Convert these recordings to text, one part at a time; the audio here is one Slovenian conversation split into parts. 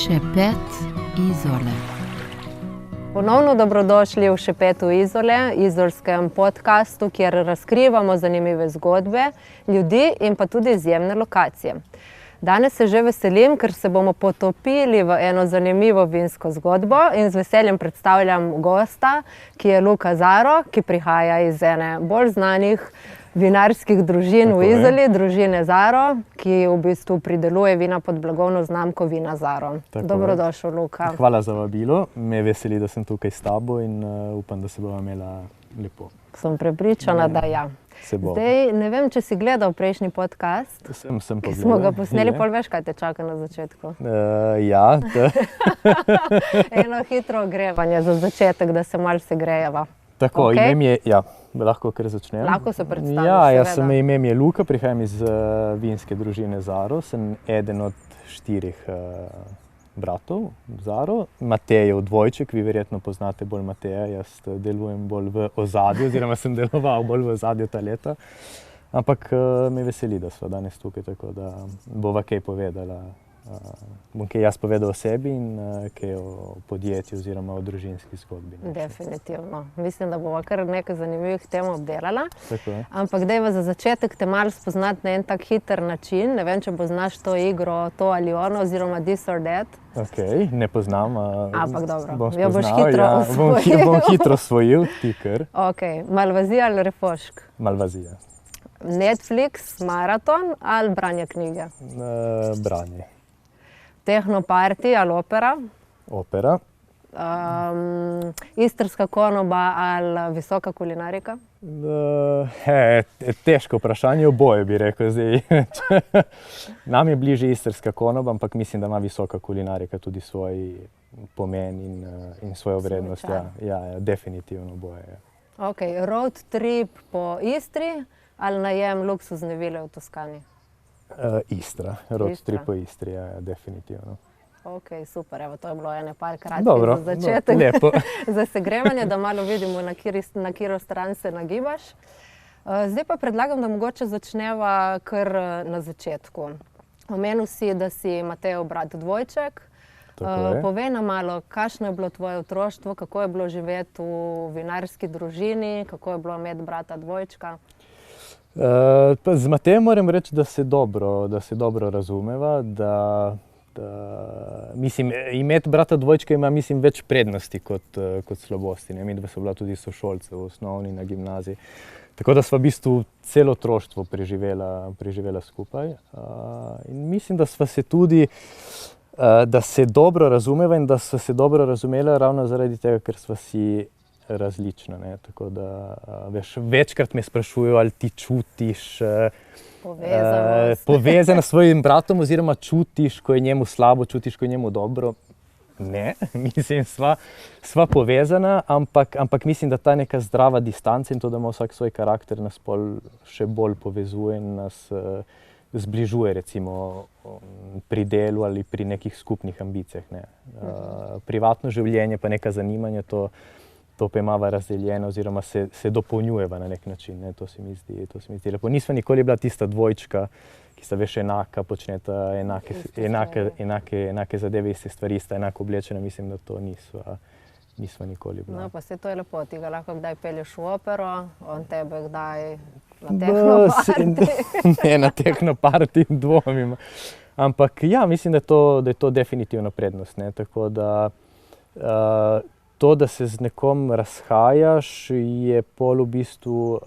Šepet Izole. Ponovno dobrodošli v Šepetu Izole, izolskem podkastu, kjer razkrivamo zanimive zgodbe, ljudi in pa tudi izjemne lokacije. Danes se že veselim, ker se bomo potopili v eno zanimivo vinsko zgodbo in z veseljem predstavljam gosta, ki je Luka Zaro, ki prihaja iz ene bolj znanih vinarskih družin v Izoli, družine Zaro, ki v bistvu prideluje vina pod blagovno znamko Vina Zaro. Dobrodošel, Luka. Hvala za vabilo. Me veseli, da sem tukaj s tabo in upam, da se bova imela lepo. Sem prepričana, da ja. Zdaj, ne vem, če si gledal prejšnji podcast. Sem pogledal. Smo ga posneli, pol veš, kaj te čaka na začetku. Ja. Eno hitro ogrevanje za začetek, da se malo segrejeva. Tako, ime mi je, ja, lahko kar začnem. Lahko se predstaviš, Ja, seveda. ime mi je Luka, prihajam iz vinske družine Zaro, sem eden od 4 bratov Zaro. Matejev dvojček, vi verjetno poznate bolj Mateja, jaz delujem bolj v ozadju, oziroma sem deloval bolj v ozadju ta leta. Ampak me veseli, da sva danes tukaj, tako da bova kaj povedala. Bom kaj jaz povedal o sebi in kaj o podjetju oziroma o družinski zgodbi. Definitivno. Mislim, da bova kar nekaj zanimivih tem obdelala. Tako je. Ampak dajva za začetek te malo spoznati na en tak hiter način. Ne vem, če poznaš to igro To ali ono oziroma This or That. Ok, ne poznam. Ampak dobro, bom jo boš spoznal, hitro ja, osvojil. Bom hitro osvojil, ti kar. Ok, Malvazija ali Refošk? Malvazija. Netflix, maraton ali branje knjige? Branje. Tehnoparty ali opera? Opera. Istrska konoba ali visoka kulinarika? Težko vprašanje, oboje bi rekel zdaj. Nam je bližje istrska konoba, ampak mislim, da ima visoka kulinarika tudi svoj pomen in svojo vrednost. Ja, definitivno oboje. Ja. Ok, road trip po Istri ali najem luksuzne vile v Toskani? Istra, road trip po Istri, ja, definitivno. Ok, super, evo, to je bilo ene par kratkih Dobro, za začetek. lepo. Za segrevanje, da malo vidimo, na katero stran se nagibaš. Zdaj pa predlagam, da mogoče začneva kar na začetku. Omenil si, da si Matejev brat dvojček. Povej nam malo, kakšno je bilo tvoje otroštvo, kako je bilo živeti v vinarski družini, kako je bilo imeti brata dvojčka? Z Matejem moram reči, da se dobro razumeva, mislim, imeti brata dvojčka ima, mislim, več prednosti kot slabosti. Midva sva bila tudi sošolca v osnovni, na gimnaziji. Tako da sva v bistvu celo otroštvo preživela skupaj. In mislim, da sva se tudi, da se dobro razumeva in da sva se dobro razumela ravno zaradi tega, ker sva si različna, ne. Tako da, veš, večkrat me sprašujejo, ali ti čutiš povezana s svojim bratom oziroma čutiš, ko je njemu slabo, čutiš, ko je njemu dobro. Ne, mislim, sva povezana, ampak mislim, da ta neka zdrava distanca in to, da ima vsak svoj karakter, nas pol še bolj povezuje in nas zbližuje, recimo, pri delu ali pri nekih skupnih ambicijah, ne. Privatno življenje pa neka zanimanja, to pa imava razdeljeno oziroma se dopolnjujeva na nek način, ne. To se mi zdi lepo. Nisva nikoli bila tista dvojčka, ki sta veš enaka, počneta enake zadeve, iste stvari, sta enako oblečena. Mislim, da to nisva nikoli bila. No, pa se to je lepo. Ti ga lahko kdaj pelješ v opero, on tebe kdaj na tehnoparty. Ne, na tehnoparty dvomim. Ampak ja, mislim, da je to definitivno prednost, ne. Tako da to, da se z nekom razhajaš, je pol v bistvu,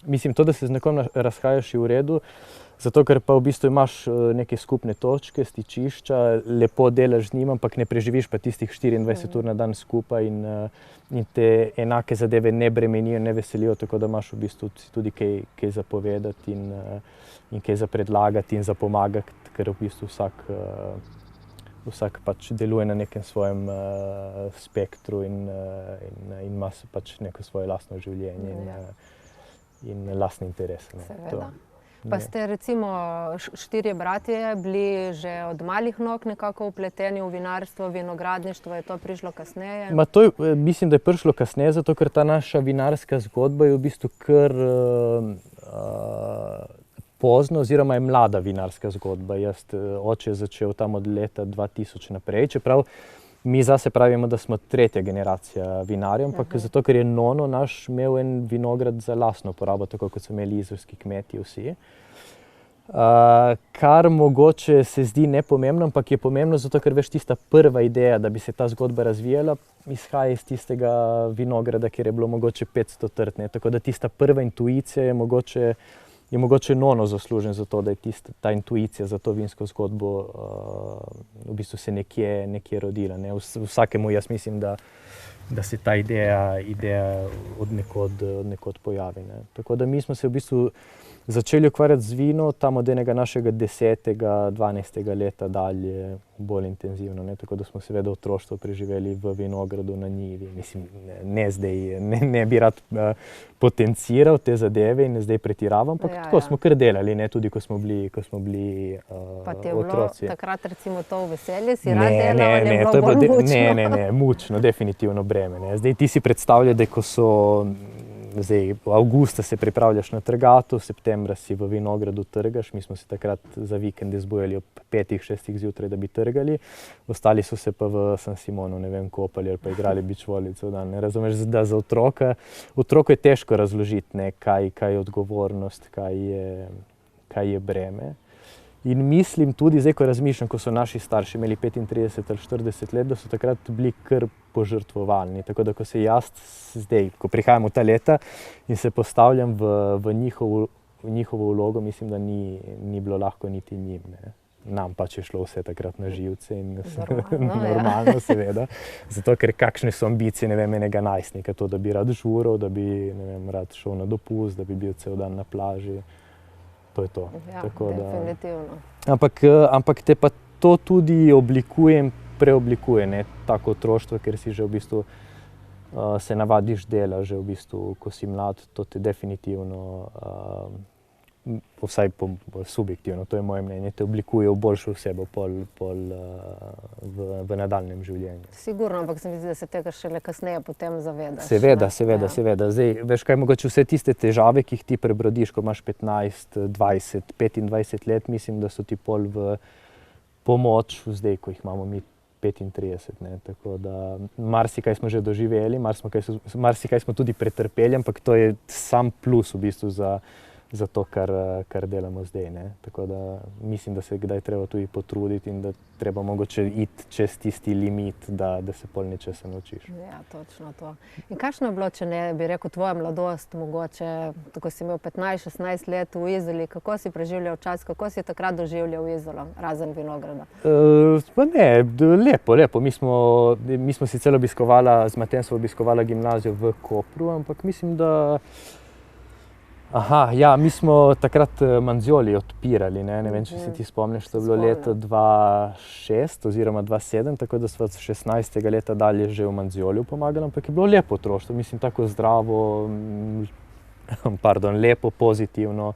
mislim, to, da se z nekom razhajaš, je v redu, zato ker pa v bistvu imaš neke skupne točke, stičišča, lepo delaš z njim, ampak ne preživiš pa tistih 24 ur na dan skupaj in te enake zadeve ne bremenijo, ne veselijo, tako da imaš v bistvu tudi kaj za povedati in kaj za predlagati in za pomagati, ker v bistvu vsak pač deluje na nekem svojem spektru in ima pač neko svoje lastno življenje in lastne interese. Seveda. Pa ste recimo 4 bratje bili že od malih nog nekako vpleteni v vinarstvo, vinogradništvo, je to prišlo kasneje? Mislim, da je prišlo kasneje, zato ker ta naša vinarska zgodba je v bistvu kar pozno oziroma je mlada vinarska zgodba. Oče je začel tam od leta 2000 naprej, čeprav mi zase pravimo, da smo tretja generacija vinarjev, ampak zato, ker je nono naš imel en vinograd za lastno uporabo, tako kot so imeli izolski kmetje vsi. Kar mogoče se zdi nepomembno, ampak je pomembno zato, ker veš, tista prva ideja, da bi se ta zgodba razvijala, izhaja iz tistega vinograda, kjer je bilo mogoče 500 trt, ne. Tako da tista prva intuicija je mogoče nono zaslužen za to, da je ta intuicija za to vinsko zgodbo v bistvu se nekje rodila, ne. Vsakemu jaz mislim, da se ta ideja od nekod pojavi, ne. Tako da mi smo se v bistvu začeli ukvarjati z vino tam od enega našega 10., 12. leta dalje bolj intenzivno, ne. Tako da smo seveda otroštvo preživeli v vinogradu na njivi. Mislim, ne bi rad potenciral te zadeve in ne zdaj pretiravam, ampak tako smo kar delali, ne, tudi ko smo bili Pa ti je bilo otroci. takrat recimo to v veselje, si rad delal ali je bilo bolj mučno? Ne, mučno, definitivno breme, ne. Zdaj ti si predstavljaj, da ko so avgusta se pripravljaš na trgato, septembra si v vinogradu trgaš, mi smo se takrat za vikende zbujali ob 5, 6 zjutraj, da bi trgali, ostali so se pa v San Simonu, ne vem, kopali ali pa igrali beach volley cel dan, ne. Razumeš, da za otroku je težko razložiti, ne, kaj je odgovornost, kaj je breme. In mislim tudi, zdaj ko razmišljam, ko so naši starši imeli 35 ali 40 let, da so takrat bili kar požrtvovalni. Tako da ko se jaz zdaj, ko prihajam v ta leta in se postavljam v njihovo vlogo, mislim, da ni bilo lahko niti njim, ne. Nam pač je šlo vse takrat na živce in normalno, seveda. Zato, ker kakšne so ambicije, ne vem, enega najstnika, to, da bi rad žural, da bi, ne vem, rad šel na dopust, da bi bil cel dan na plaži. To je to. Ja, tako definitivno. Ampak te pa to tudi oblikuje in preoblikuje, ne, tako otroštvo, ker si že v bistvu se navadiš dela, že v bistvu, ko si mlad, to te definitivno, vsaj subjektivno, to je moje mnenje, te oblikuje v boljšo osebo v nadaljnjem življenju. Sigurno, ampak se mi zdi, da se tega šele kasneje potem zavedaš. Seveda. Zdaj, veš kaj, mogoče vse tiste težave, ki jih ti prebrodiš, ko imaš 15, 20, 25 let, mislim, da so ti pol v pomoč zdaj, ko jih imamo mi 35, ne. Tako da marsikaj smo že doživeli, marsikaj smo tudi pretrpeli, ampak to je sam plus v bistvu za to, kar delamo zdaj, ne. Tako da mislim, da se kdaj treba tudi potruditi in da treba mogoče iti čez tisti limit, da se pol nečesa naučiš. Ja, točno to. In kakšno je bilo, če ne bi rekel, tvoja mladost, mogoče, ko si imel 15, 16 let v Izoli, kako si preživljal čas, kako si takrat doživljal Izolo, razen vinograda? Pa ne, lepo. Mi smo sicer z Matejem sva obiskovala gimnazijo v Kopru, ampak mislim, da mi smo takrat Manzoli odpirali, ne vem, če se ti spomniš, to je bilo leto 2006 oziroma 2007, tako da sva od 16. leta dalje že v Manzoliju pomagali, ampak je bilo lepo otroštvo, mislim, tako zdravo, lepo, pozitivno,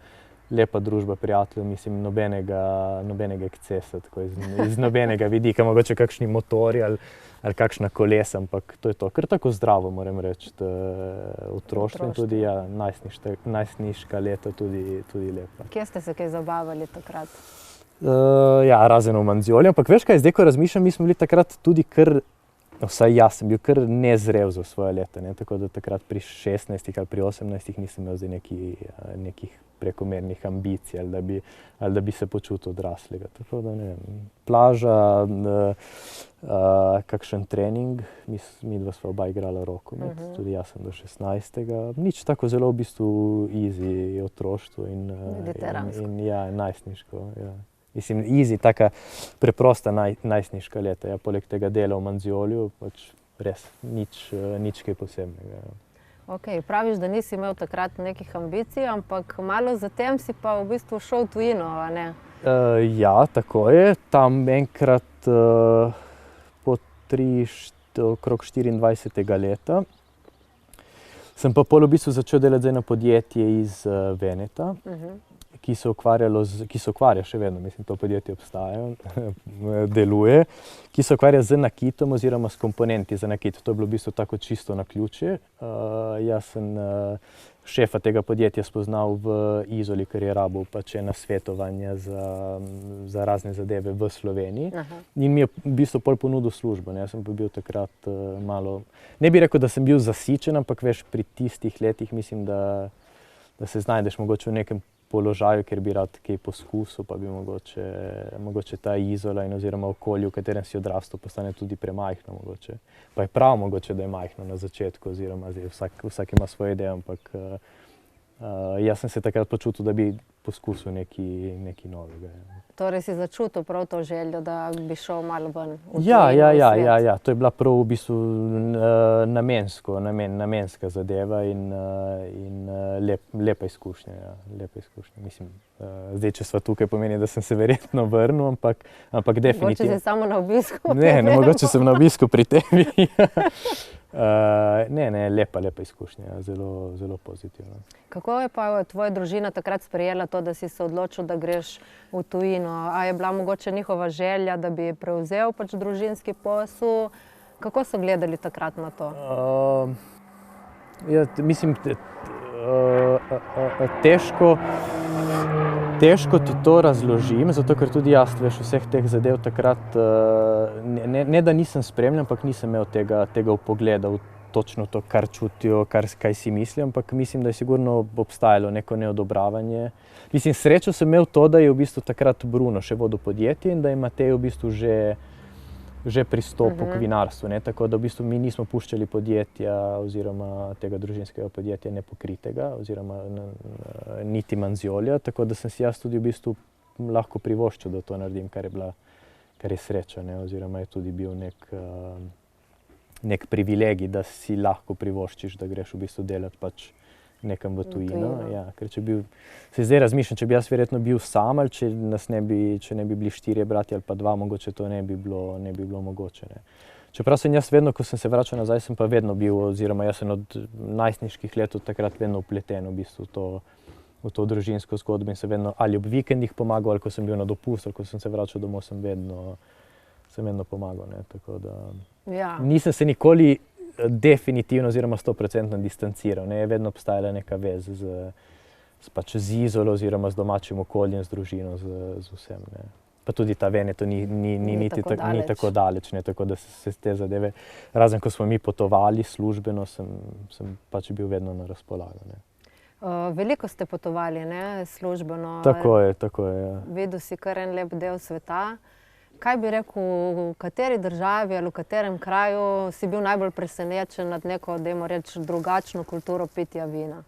lepa družba prijateljev, mislim, nobenega ekscesa, tako iz nobenega vidika, mogoče kakšni motorji ali kakšna kolesa, ampak to je to, kar tako zdravo, moram reči, otroštvo in tudi najstniška leta tudi lepa. Kje ste se kaj zabavali takrat? Ja, razen v Manzoliju, ampak veš kaj, zdaj ko razmišljam, mi smo bili takrat tudi kar, vsaj jaz sem bil kar nezrel za svoje leta, ne, tako da takrat pri 16 ali pri 18 nisem imel zdaj nekih prekomernih ambicij ali da bi se počutil odraslega. Tako da, ne vem, plaža, kakšen trening, mi dva sva oba igrala rokomet, tudi jaz sem do 16. Nič tako zelo v bistvu easy otroštvo in najstniško. Ja. Mislim, easy, taka preprosta najstniška leta. Ja, poleg tega dela v Manzoliju, pač res nič kaj posebnega. Ok, praviš, da nisi imel takrat nekih ambicij, ampak malo zatem si pa v bistvu šel v tujino, a ne? Ja, tako je. Tam enkrat okrog 24. leta sem pa pol v bistvu začel delati za eno podjetje iz Veneta, ki se ukvarja še vedno, mislim, to podjetje obstaja, deluje, ki se ukvarja z nakitom oziroma s komponenti za nakit. To je bilo v bistvu tako čisto naključje. Jaz sem šefa tega podjetja spoznal v Izoli, ker je rabil pač ena svetovanja za razne zadeve v Sloveniji. In mi je v bistvu pol ponudil službo. Jaz sem pa bil takrat malo, ne bi rekel, da sem bil zasičen, ampak veš, pri tistih letih mislim, da se znajdeš mogoče v nekem položaju, ker bi rad kaj poskusil, pa bi mogoče ta Izola in oziroma okolje, v katerem si odrastel, postane tudi premajhno mogoče. Pa je prav mogoče, da je majhno na začetku, oziroma vsak ima svoje ideje, ampak jaz sem se takrat počutil, da bi poskusil nekaj novega. Torej si začutil prav to željo, da bi šel malo ven v Ja. To je bila prav v bistvu namenska zadeva in lepa izkušnja. Mislim, zdaj, če sva tukaj, pomeni, da sem se verjetno vrnil, ampak definitivno. Mogoče si samo na obisku? Ne, mogoče sem na obisku pri tebi. Ne, lepa izkušnja, zelo pozitivna. Kako je pa tvoja družina takrat sprejela to, da si se odločil, da greš v tujino? A je bila mogoče njihova želja, da bi prevzel pač družinski posel? Kako so gledali takrat na to? Mislim, težko ti to razložim, zato ker tudi jaz, veš, vseh teh zadev takrat, ne da nisem spremljal, ampak nisem imel tega vpogleda v točno to, kar čutijo, kaj si mislijo, ampak mislim, da je sigurno obstajalo neko neodobravanje. Mislim, srečo sem imel to, da je v bistvu takrat Bruno še vodil podjetje in da je Matej v bistvu že pristopil k vinarstvu, tako da v bistvu mi nismo puščali podjetja oziroma tega družinskega podjetja nepokritega oziroma niti Manziolja, tako da sem si jaz tudi v bistvu lahko privoščil, da to naredim, kar je sreča, oziroma je tudi bil nek privilegij, da si lahko privoščiš, da greš v bistvu delati pač nekam v tujino. Ja, ker se zdaj razmišljam, če bi jaz verjetno bil sam ali če ne bi bili 4 brati ali pa 2, mogoče to ne bi bilo mogoče. Čeprav sem jaz vedno, ko sem se vračal nazaj, sem pa vedno bil, oziroma jaz sem od najstniških let od takrat vedno vpleten v bistvu v to družinsko zgodbo in sem vedno ali ob vikendih pomagal, ali ko sem bil na dopustu, ali ko sem se vračal domov, sem vedno pomagal. Tako da nisem se nikoli definitivno oziroma 100% distanciral. Je vedno obstajala neka vez z Izolo oziroma z domačim okoljem, z družino, z vsem. Pa tudi ta Veneto ni tako daleč, tako da se te zadeve, razen ko smo mi potovali službeno, sem pač bil vedno na razpolago. Veliko ste potovali, službeno. Tako je. Videl si kar en lep del sveta. Kaj bi rekel, v kateri državi ali v katerem kraju si bil najbolj presenečen nad neko, dajmo reči, drugačno kulturo pitja vina?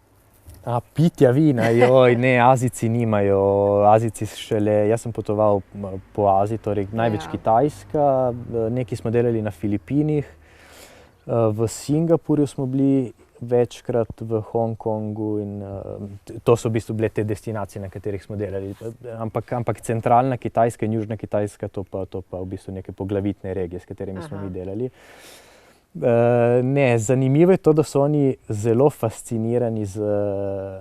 Pitja vina, joj, ne, Azijci nimajo. Azijci šele, jaz sem potoval po Aziji, torej največ Kitajska, nekaj smo delali na Filipinih, v Singapurju smo bili večkrat, v Hongkongu in to so v bistvu bile te destinacije, na katerih smo delali. Ampak centralna Kitajska in južna Kitajska, to pa v bistvu neke poglavitne regije, s katerimi smo mi delali. Ne, zanimivo je to, da so oni zelo fascinirani z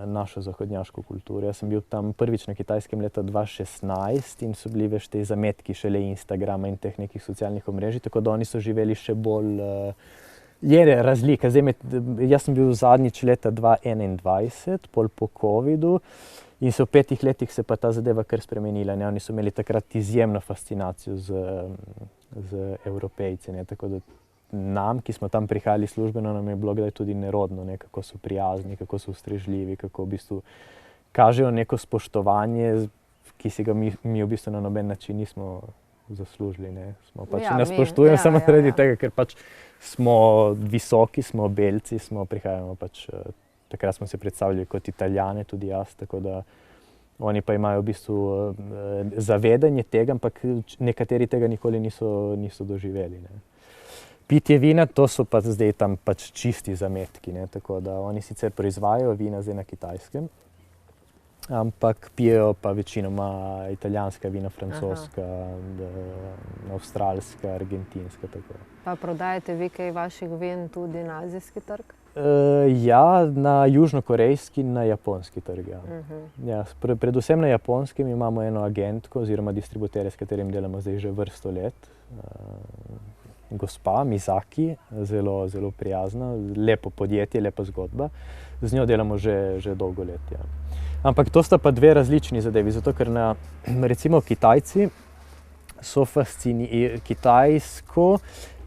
našo zahodnjaško kulturo. Jaz sem bil tam prvič na Kitajskem leta 2016 in so bili veš te zametki šele Instagrama in teh nekih socialnih omrežij, tako da oni so živeli še bolj je razlika. Jaz sem bil zadnjič leta 2021, pol po covidu, in v 5 letih se pa ta zadeva kar spremenila. Oni so imeli takrat izjemno fascinacijo z Evropejci. Tako da nam, ki smo tam prihajali službeno, nam je bilo kdaj tudi nerodno, kako so prijazni, kako so ustrežljivi, kako v bistvu kažejo neko spoštovanje, ki si ga mi v bistvu na noben način nismo zaslužili. Smo pač ne spoštujemo samo zaradi tega, ker pač smo visoki, smo belci, prihajamo pač, takrat smo se predstavljali kot Italijane, tudi jaz, tako da oni pa imajo v bistvu zavedanje tega, ampak nekateri tega nikoli niso doživeli. Pitje vina, to so pa zdaj tam pač čisti zametki, tako da oni sicer proizvajajo vina zdaj na Kitajskem, ampak pijejo pa večinoma italijanska vina, francoska, avstralska, argentinska. Pa prodajate vi kaj vaših vin tudi na azijski trg? Ja, na južnokorejski in na japonski trg. Ja, predvsem na japonskem imamo eno agentko oziroma distributerja, s katerim delamo zdaj že vrsto let. gospa, Misaki, zelo, zelo prijazna, lepo podjetje, lepa zgodba. Z njo delamo že dolgo let. Ja. Ampak to sta pa dve različni zadevi, zato ker recimo Kitajci so Kitajsko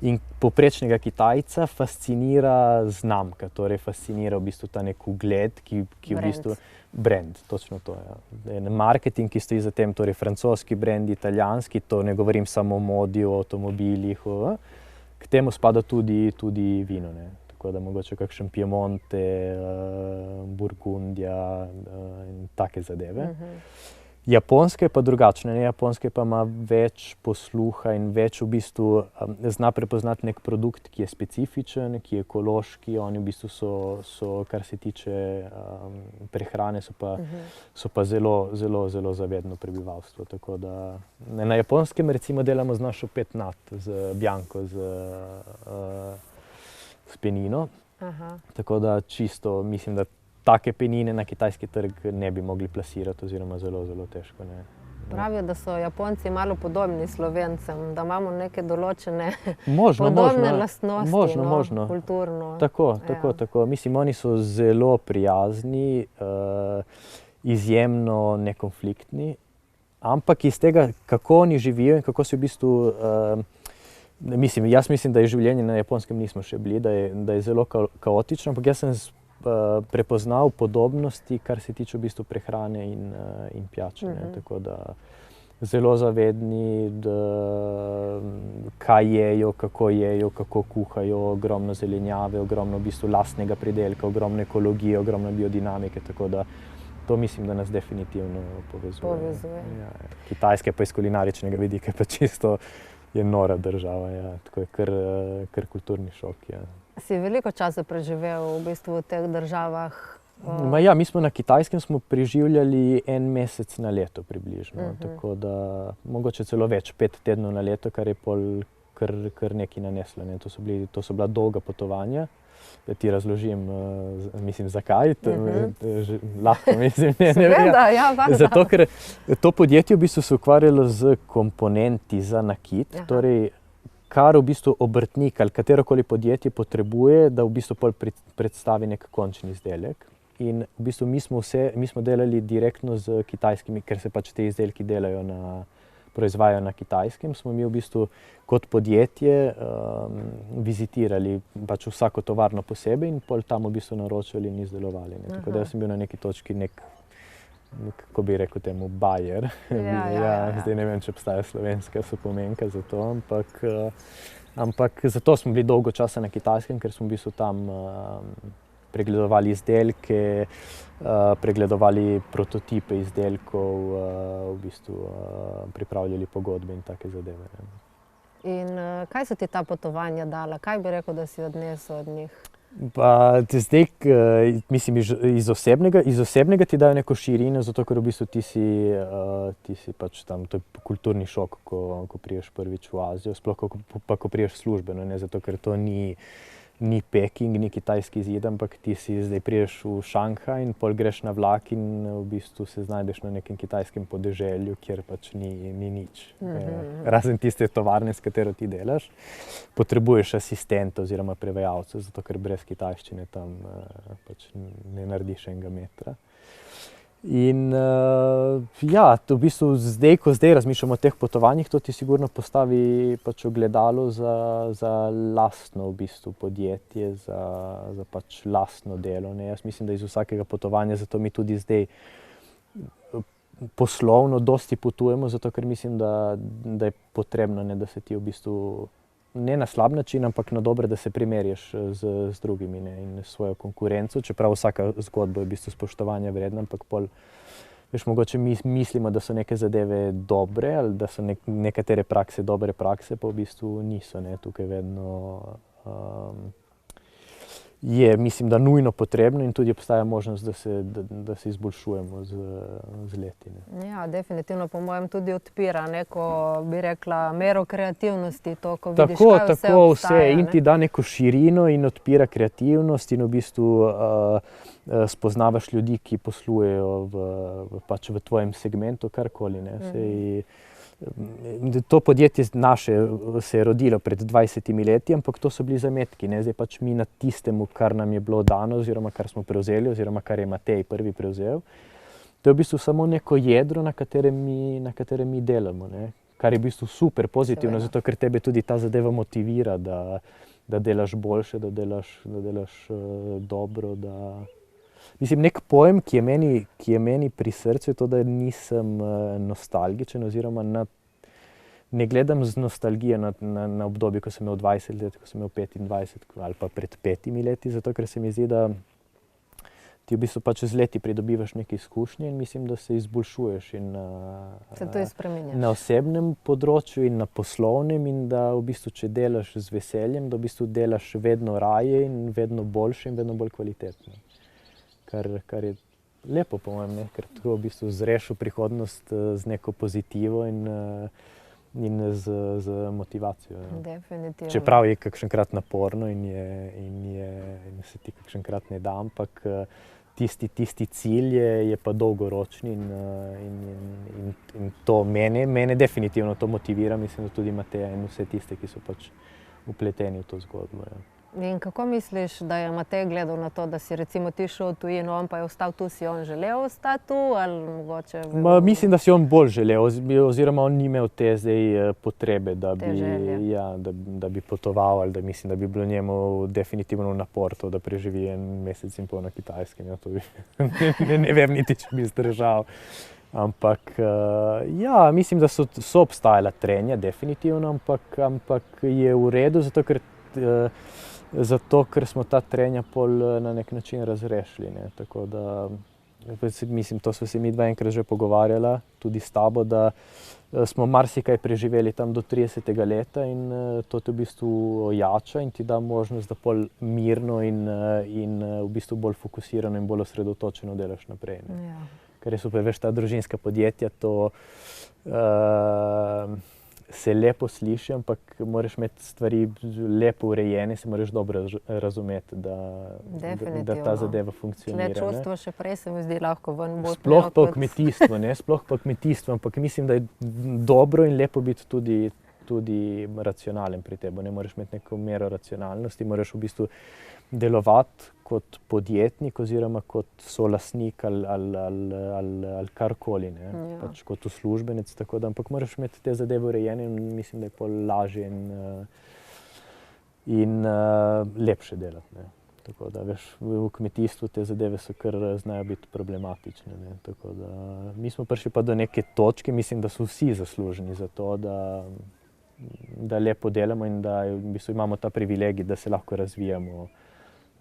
in povprečnega Kitajca fascinira znamka, torej fascinira v bistvu ta nek ugled, ki v bistvu brand, točno to. Ja. Marketing, ki stoji za tem, torej francoski brand, italijanski, to ne govorim samo o modi, o avtomobilih, k temu spada tudi vino. Ne. Tako da mogoče kakšen Piemonte, Burgundija in take zadeve. Japonska je pa drugačna, ne? Japonska pa ima več posluha in več v bistvu zna prepoznati nek produkt, ki je specifičen, ki je ekološki. Oni v bistvu so kar se tiče prehrane, so pa zelo, zelo, zelo zavedno prebivalstvo. Tako da na Japonskem recimo delamo z našo Petnat, z Bianco, s penino. Tako da čisto mislim, da take penine na kitajski trg ne bi mogli plasirati oziroma zelo, zelo težko. Ne. Pravijo, da so Japonci malo podobni Slovencem, da imamo neke določene podobne lastnosti, kulturno. Tako. Mislim, oni so zelo prijazni, izjemno nekonfliktni, ampak iz tega, kako oni živijo in kako se v bistvu jaz mislim, da je življenje na Japonskem nismo še bili, da je zelo kaotično, ampak jaz sem prepoznal podobnosti, kar se tiče v bistvu prehrane in pijače. Tako da zelo zavedni, kaj jejo, kako kuhajo, ogromno zelenjave, ogromno v bistvu lastnega pridelka, ogromno ekologije, ogromno biodinamike. Tako da to mislim, da nas definitivno povezuje. Ja. Kitajska pa iz kulinaričnega vidika pa čisto je nora država. Ja. Tako je kar kulturni šok. Ja. Si veliko časa preživel v bistvu v teh državah? Ja, mi smo na Kitajskem preživljali 1 mesec na leto približno. Tako da mogoče celo več, 5 tednov na leto, kar je pol kar nekaj naneslo. Ne. To so bila dolga potovanja. Da ti razložim, mislim, zakaj. Lahko mislim. Seveda, ja, valjda. Zato, ker to podjetje v bistvu se ukvarjalo z komponenti za nakit. Torej, kar v bistvu obrtnik ali katerokoli podjetje potrebuje, da v bistvu pol predstavi nek končni izdelek. In v bistvu mi smo delali direktno z kitajskimi, ker se pač te izdelki proizvajajo na Kitajskem, smo mi v bistvu kot podjetje vizitirali pač vsako tovarno posebej in pol tam v bistvu naročali in izdelovali. Tako da jaz sem bil na neki točki kako bi rekel temu, buyer. Zdaj ne vem, če obstaja slovenska sopomenka za to, ampak zato smo bili dolgo časa na Kitajskem, ker smo v bistvu tam pregledovali izdelke, pregledovali prototipe izdelkov, v bistvu pripravljali pogodbe in take zadeve. In kaj so ti ta potovanja dala? Kaj bi rekel, da si odnesel od njih? Zdaj, mislim, iz osebnega ti dajo neko širino, zato ker v bistvu ti si pač tam, to je kulturni šok, ko priješ prvič v Azijo, sploh pa ko priješ službeno, ne, zato ker to ni Peking, ni kitajski zid, ampak ti si zdaj priješ v Šanghaj in pol greš na vlak in v bistvu se znajdeš na nekem kitajskem podeželju, kjer pač ni nič. Razen tiste tovarne, s katero ti delaš, potrebuješ asistenta oziroma prevajalca, zato ker brez kitajščine tam pač ne narediš enega metra. In ja, v bistvu ko zdaj razmišljamo o teh potovanjih, to ti sigurno postavi pač ogledalo za lastno v bistvu podjetje, za pač lastno delo. Ne. Jaz mislim, da iz vsakega potovanja, zato mi tudi zdaj poslovno dosti potujemo, zato ker mislim, da je potrebno, ne, da se ti v bistvu ne na slab način, ampak na dobre, da se primerjaš z drugimi, ne, in svojo konkurenco, čeprav vsaka zgodba je v bistvu spoštovanja vredna, ampak pol, veš, mogoče mislimo, da so neke zadeve dobre ali da so nekatere prakse dobre prakse, pa v bistvu niso, ne, tukaj vedno je, mislim, da nujno potrebno in tudi obstaja možnost, da se izboljšujemo z leti. Ne. Ja, definitivno po mojem tudi odpira neko, bi rekla, mero kreativnosti, to, ko vidiš, kaj vse obstaja. In ti da neko širino in odpira kreativnost in v bistvu spoznavaš ljudi, ki poslujejo pač v tvojem segmentu, karkoli. Ne. To podjetje naše se je rodilo pred 20 leti, ampak to so bili zametki. Ne? Zdaj pač mi na tistemu, kar nam je bilo dano, oziroma kar smo prevzeli, oziroma kar je Matej prvi prevzel. To je v bistvu samo neko jedro, na katerem mi delamo. Ne? Kar je v bistvu super pozitivno, zato ker tebe tudi ta zadeva motivira, da delaš boljše, da delaš dobro. Mislim, nek pojem, ki je meni pri srcu, je to, da nisem nostalgičen, oziroma ne gledam z nostalgijo na obdobje, ko sem imel 20 let, ko sem imel 25 ali pa pred 5 leti, zato ker se mi zdi, da ti v bistvu pač z leti pridobivaš neke izkušnje in mislim, da se izboljšuješ na osebnem področju in na poslovnem in da v bistvu, če delaš z veseljem, da v bistvu delaš vedno raje in vedno boljše in vedno bolj kvalitetno. Kar je lepo, po mojem, ker tako v bistvu zreš v prihodnost z neko pozitivo in z motivacijo. Definitivno. Čeprav je kakšenkrat naporno in se ti kakšenkrat ne da, ampak tisti cilj je pa dolgoročni in to mene definitivno to motivira, mislim, da tudi Mateja in vse tiste, ki so pač vpleteni v to zgodbo. Ja. In kako misliš, da je Matej gledal na to, da si recimo ti šel v tujino, on pa je ostal tu, si on želel ostati tu ali mogoče? Mislim, da si on bolj želel, oziroma on ni imel te zdaj potrebe, da bi potoval ali da mislim, da bi bilo njemu definitivno napor to, da preživi 1 mesec in pol na Kitajskem. Ja, to ne vem niti, če bi zdržal. Ampak ja, mislim, da so obstajala trenja, definitivno, ampak je v redu, zato ker smo ta trenja pol na nek način razrešili. Ne. Tako da, mislim, to smo se mi dva enkrat že pogovarjala, tudi s tabo, da smo marsikaj preživeli tam do 30. leta in to te v bistvu ojača in ti da možnost, da pol mirno in v bistvu bolj fokusirano in bolj osredotočeno delaš naprej. Ne. Ja. Ker je super, veš, ta družinska podjetja, to se lepo sliši, ampak moraš imeti stvari lepo urejene, se moraš dobro razumeti, da ta zadeva funkcionira. Tle čustvo še prej se mi zdi lahko ven bolj. Sploh pa v kmetijstvu, ampak mislim, da je dobro in lepo biti tudi racionalen pri tebi. Ne moraš imeti neko mero racionalnosti, moraš v bistvu delovati kot podjetnik oziroma kot solastnik ali karkoli, ne? Ja. Pač kot uslužbenec, tako da, ampak moraš imeti te zadeve urejene in mislim, da je pol lažje in lepše delati. Ne? Tako da, veš, v kmetijstvu te zadeve so kar znajo biti problematične. Ne? Tako da, mi smo prišli pa do neke točke, mislim, da so vsi zaslužni za to, da lepo delamo in da v bistvu imamo ta privilegij, da se lahko razvijamo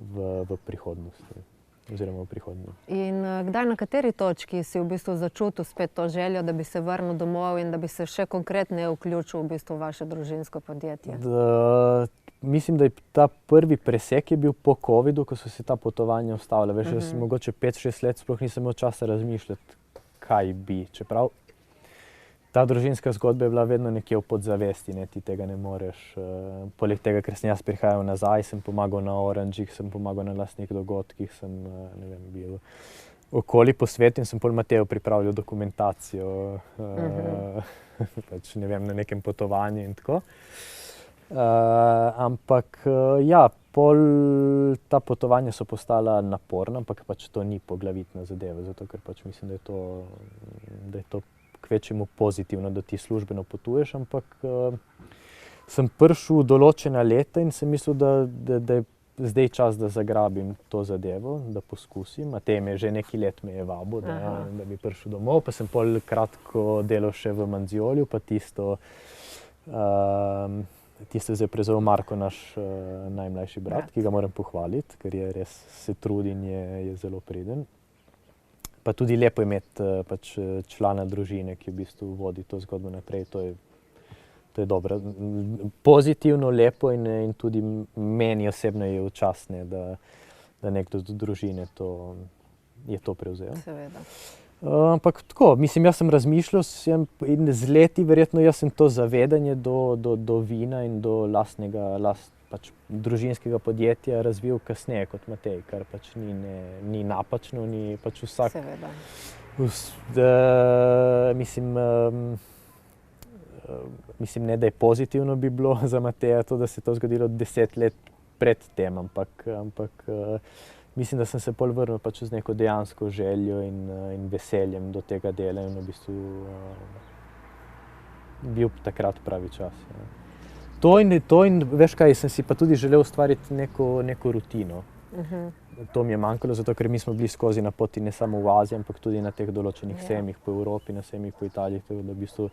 v prihodnosti, oziroma v prihodnje. In kdaj, na kateri točki si v bistvu začutil spet to željo, da bi se vrnil domov in da bi se še konkretneje vključil v bistvu vaše družinsko podjetje? Mislim, da je ta prvi presek je bil po covidu, ko so se ta potovanja ustavila. Veš, jaz mogoče 5-6 let sploh nisem imel časa razmišljati, kaj bi. Čeprav ta družinska zgodba je bila vedno nekje v podzavesti, ne, ti tega ne moreš. Poleg tega, ker sem jaz prihajal nazaj, sem pomagal na Oranžih, sem pomagal na lastnih dogodkih, sem bil okoli po svetu in sem pol Mateju pripravljal dokumentacijo, pač ne vem, na nekem potovanju in tako. Ampak ja, pol ta potovanja so postala naporna, ampak pač to ni poglavitna zadeva, zato ker pač mislim, da je to kvečemu pozitivno, da ti službeno potuješ, ampak sem prišel v določena leta in sem mislil, da je zdaj čas, da zagrabim to zadevo, da poskusim. Matej me že nekaj let me je vabil, da bi prišel domov, pa sem pol kratko delal še v Manziolju, pa tisto zdaj prevzel Marko, naš najmlajši brat, ki ga moram pohvaliti, ker je res se trudi in je zelo priden. Pa tudi lepo imeti pač člana družine, ki v bistvu vodi to zgodbo naprej. to je dobro. Pozitivno, lepo in tudi meni osebno je v čast, ne, da nekdo od družine je to prevzel. Seveda. Ampak tako, mislim, jaz sem razmišljal in z leti verjetno jaz sem to zavedanje do vina in do pač družinskega podjetja razvil kasneje kot Matej, kar pač ni napačno, ni pač vsak. Seveda. Mislim, ne da je pozitivno bi bilo za Mateja to, da se je to zgodilo 10 let pred tem, ampak mislim, da sem se pol vrnil pač z neko dejansko željo in veseljem do tega dela in v bistvu bil takrat pravi čas. Ja. To in veš kaj, sem si pa tudi želel ustvariti neko rutino. To mi je manjkalo, zato ker mi smo bili skozi na poti ne samo v Aziji, ampak tudi na teh določenih sejmih po Evropi, na sejmih po Italiji, tako da v bistvu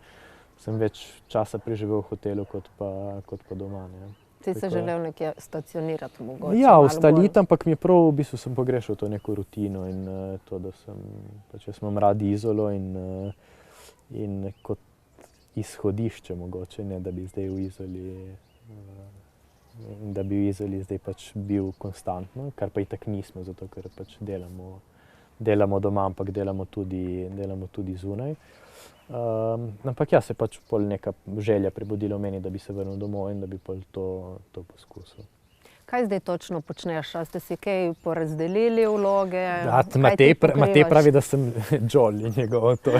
sem več časa preživel v hotelu kot pa doma. Ne. Ti si želel nekje stacionirati mogoče? Ja, ustaliti, ampak mi je prav, v bistvu sem pogrešal to neko rutino in to, da pač jaz imam rad Izolo in kot izhodišče mogoče, ne da bi zdaj v Izoli da bi v Izoli zdaj pač bil konstantno, kar pa itak nismo, zato ker pač delamo doma, ampak delamo tudi zunaj. Ampak ja, se pač pol neka želja prebudila v meni, da bi se vrnil domov in da bi pol to poskusil. Kaj zdaj točno počneš? A ste si kaj porazdelili vloge? Matej pravi, da sem Joel in njegov to.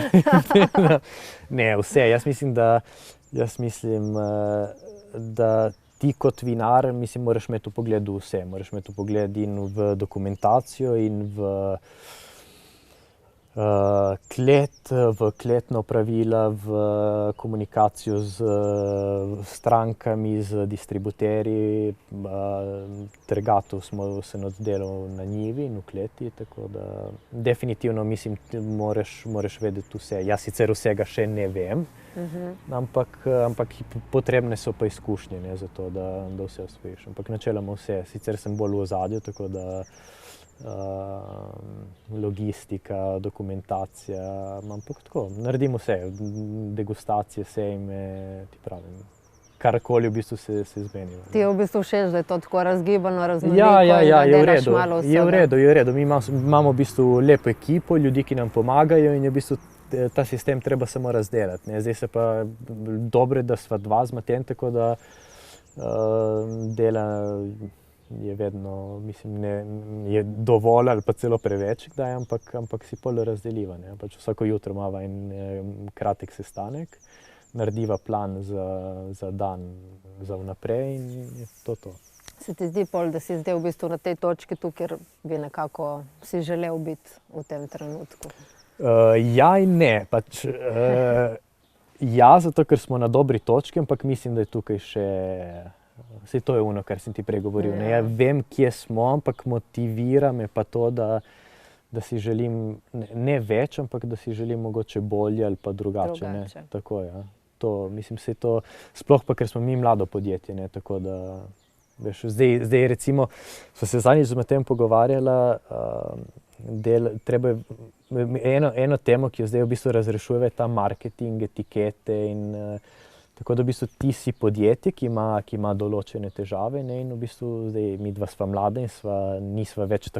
Ne, vse. Jaz mislim, da ti kot vinar, mislim, moraš imeti vpogled v vse. Moraš imeti vpogled in v dokumentacijo in v kletno pravila, v komunikacijo z strankami, z distributerji. Trgatov smo se oddelal na njivi in v kleti, tako da definitivno mislim, moraš vedeti vse. Jaz sicer vsega še ne vem, ampak potrebne so pa izkušnje, ne, za to, da vse osvojiš. Ampak načeloma vse. Sicer sem bolj v ozadju, tako da logistika, dokumentacija, ampak tako, naredim vse, degustacije, sejme, ti pravim, karkoli v bistvu se zmeni. Ti je v bistvu všeč, da je to tako razgibano, raznoliko Ja, in da je v delaš redu, malo vsega. je v redu. Mi imamo v bistvu lepo ekipo, ljudi, ki nam pomagajo in je v bistvu ta sistem treba samo razdelati, ne. Zdaj se pa dobro, da sva dva z Matejem, tako da dela je vedno, mislim, je dovolj ali pa celo preveč kdaj, ampak si pol razdeliva, ne. Pač vsako jutro imava en kratek sestanek, narediva plan za dan za vnaprej in je to. Se ti zdi pol, da si zdaj v bistvu na tej točki tu, kjer bi nekako si želel biti v tem trenutku? Ja in ne. Pač, ja, zato ker smo na dobri točki, ampak mislim, da je tukaj še saj to je ono, kar sem ti prej govoril. Ja, vem, kje smo, ampak motivira me pa to, da si želim ne več, ampak da si želim mogoče bolje ali pa drugače. Ne? Tako, ja. To, mislim, saj to, sploh pa, ker smo mi mlado podjetje, ne? Tako da, veš, zdaj recimo, sva se zadnjič z Matejem pogovarjala, treba eno temo, ki jo zdaj v bistvu razrešuje, ta marketing, etikete in tako da v bistvu ti si podjetje, ki ima določene težave, ne, in v bistvu zdaj midva sva mlada in nisva več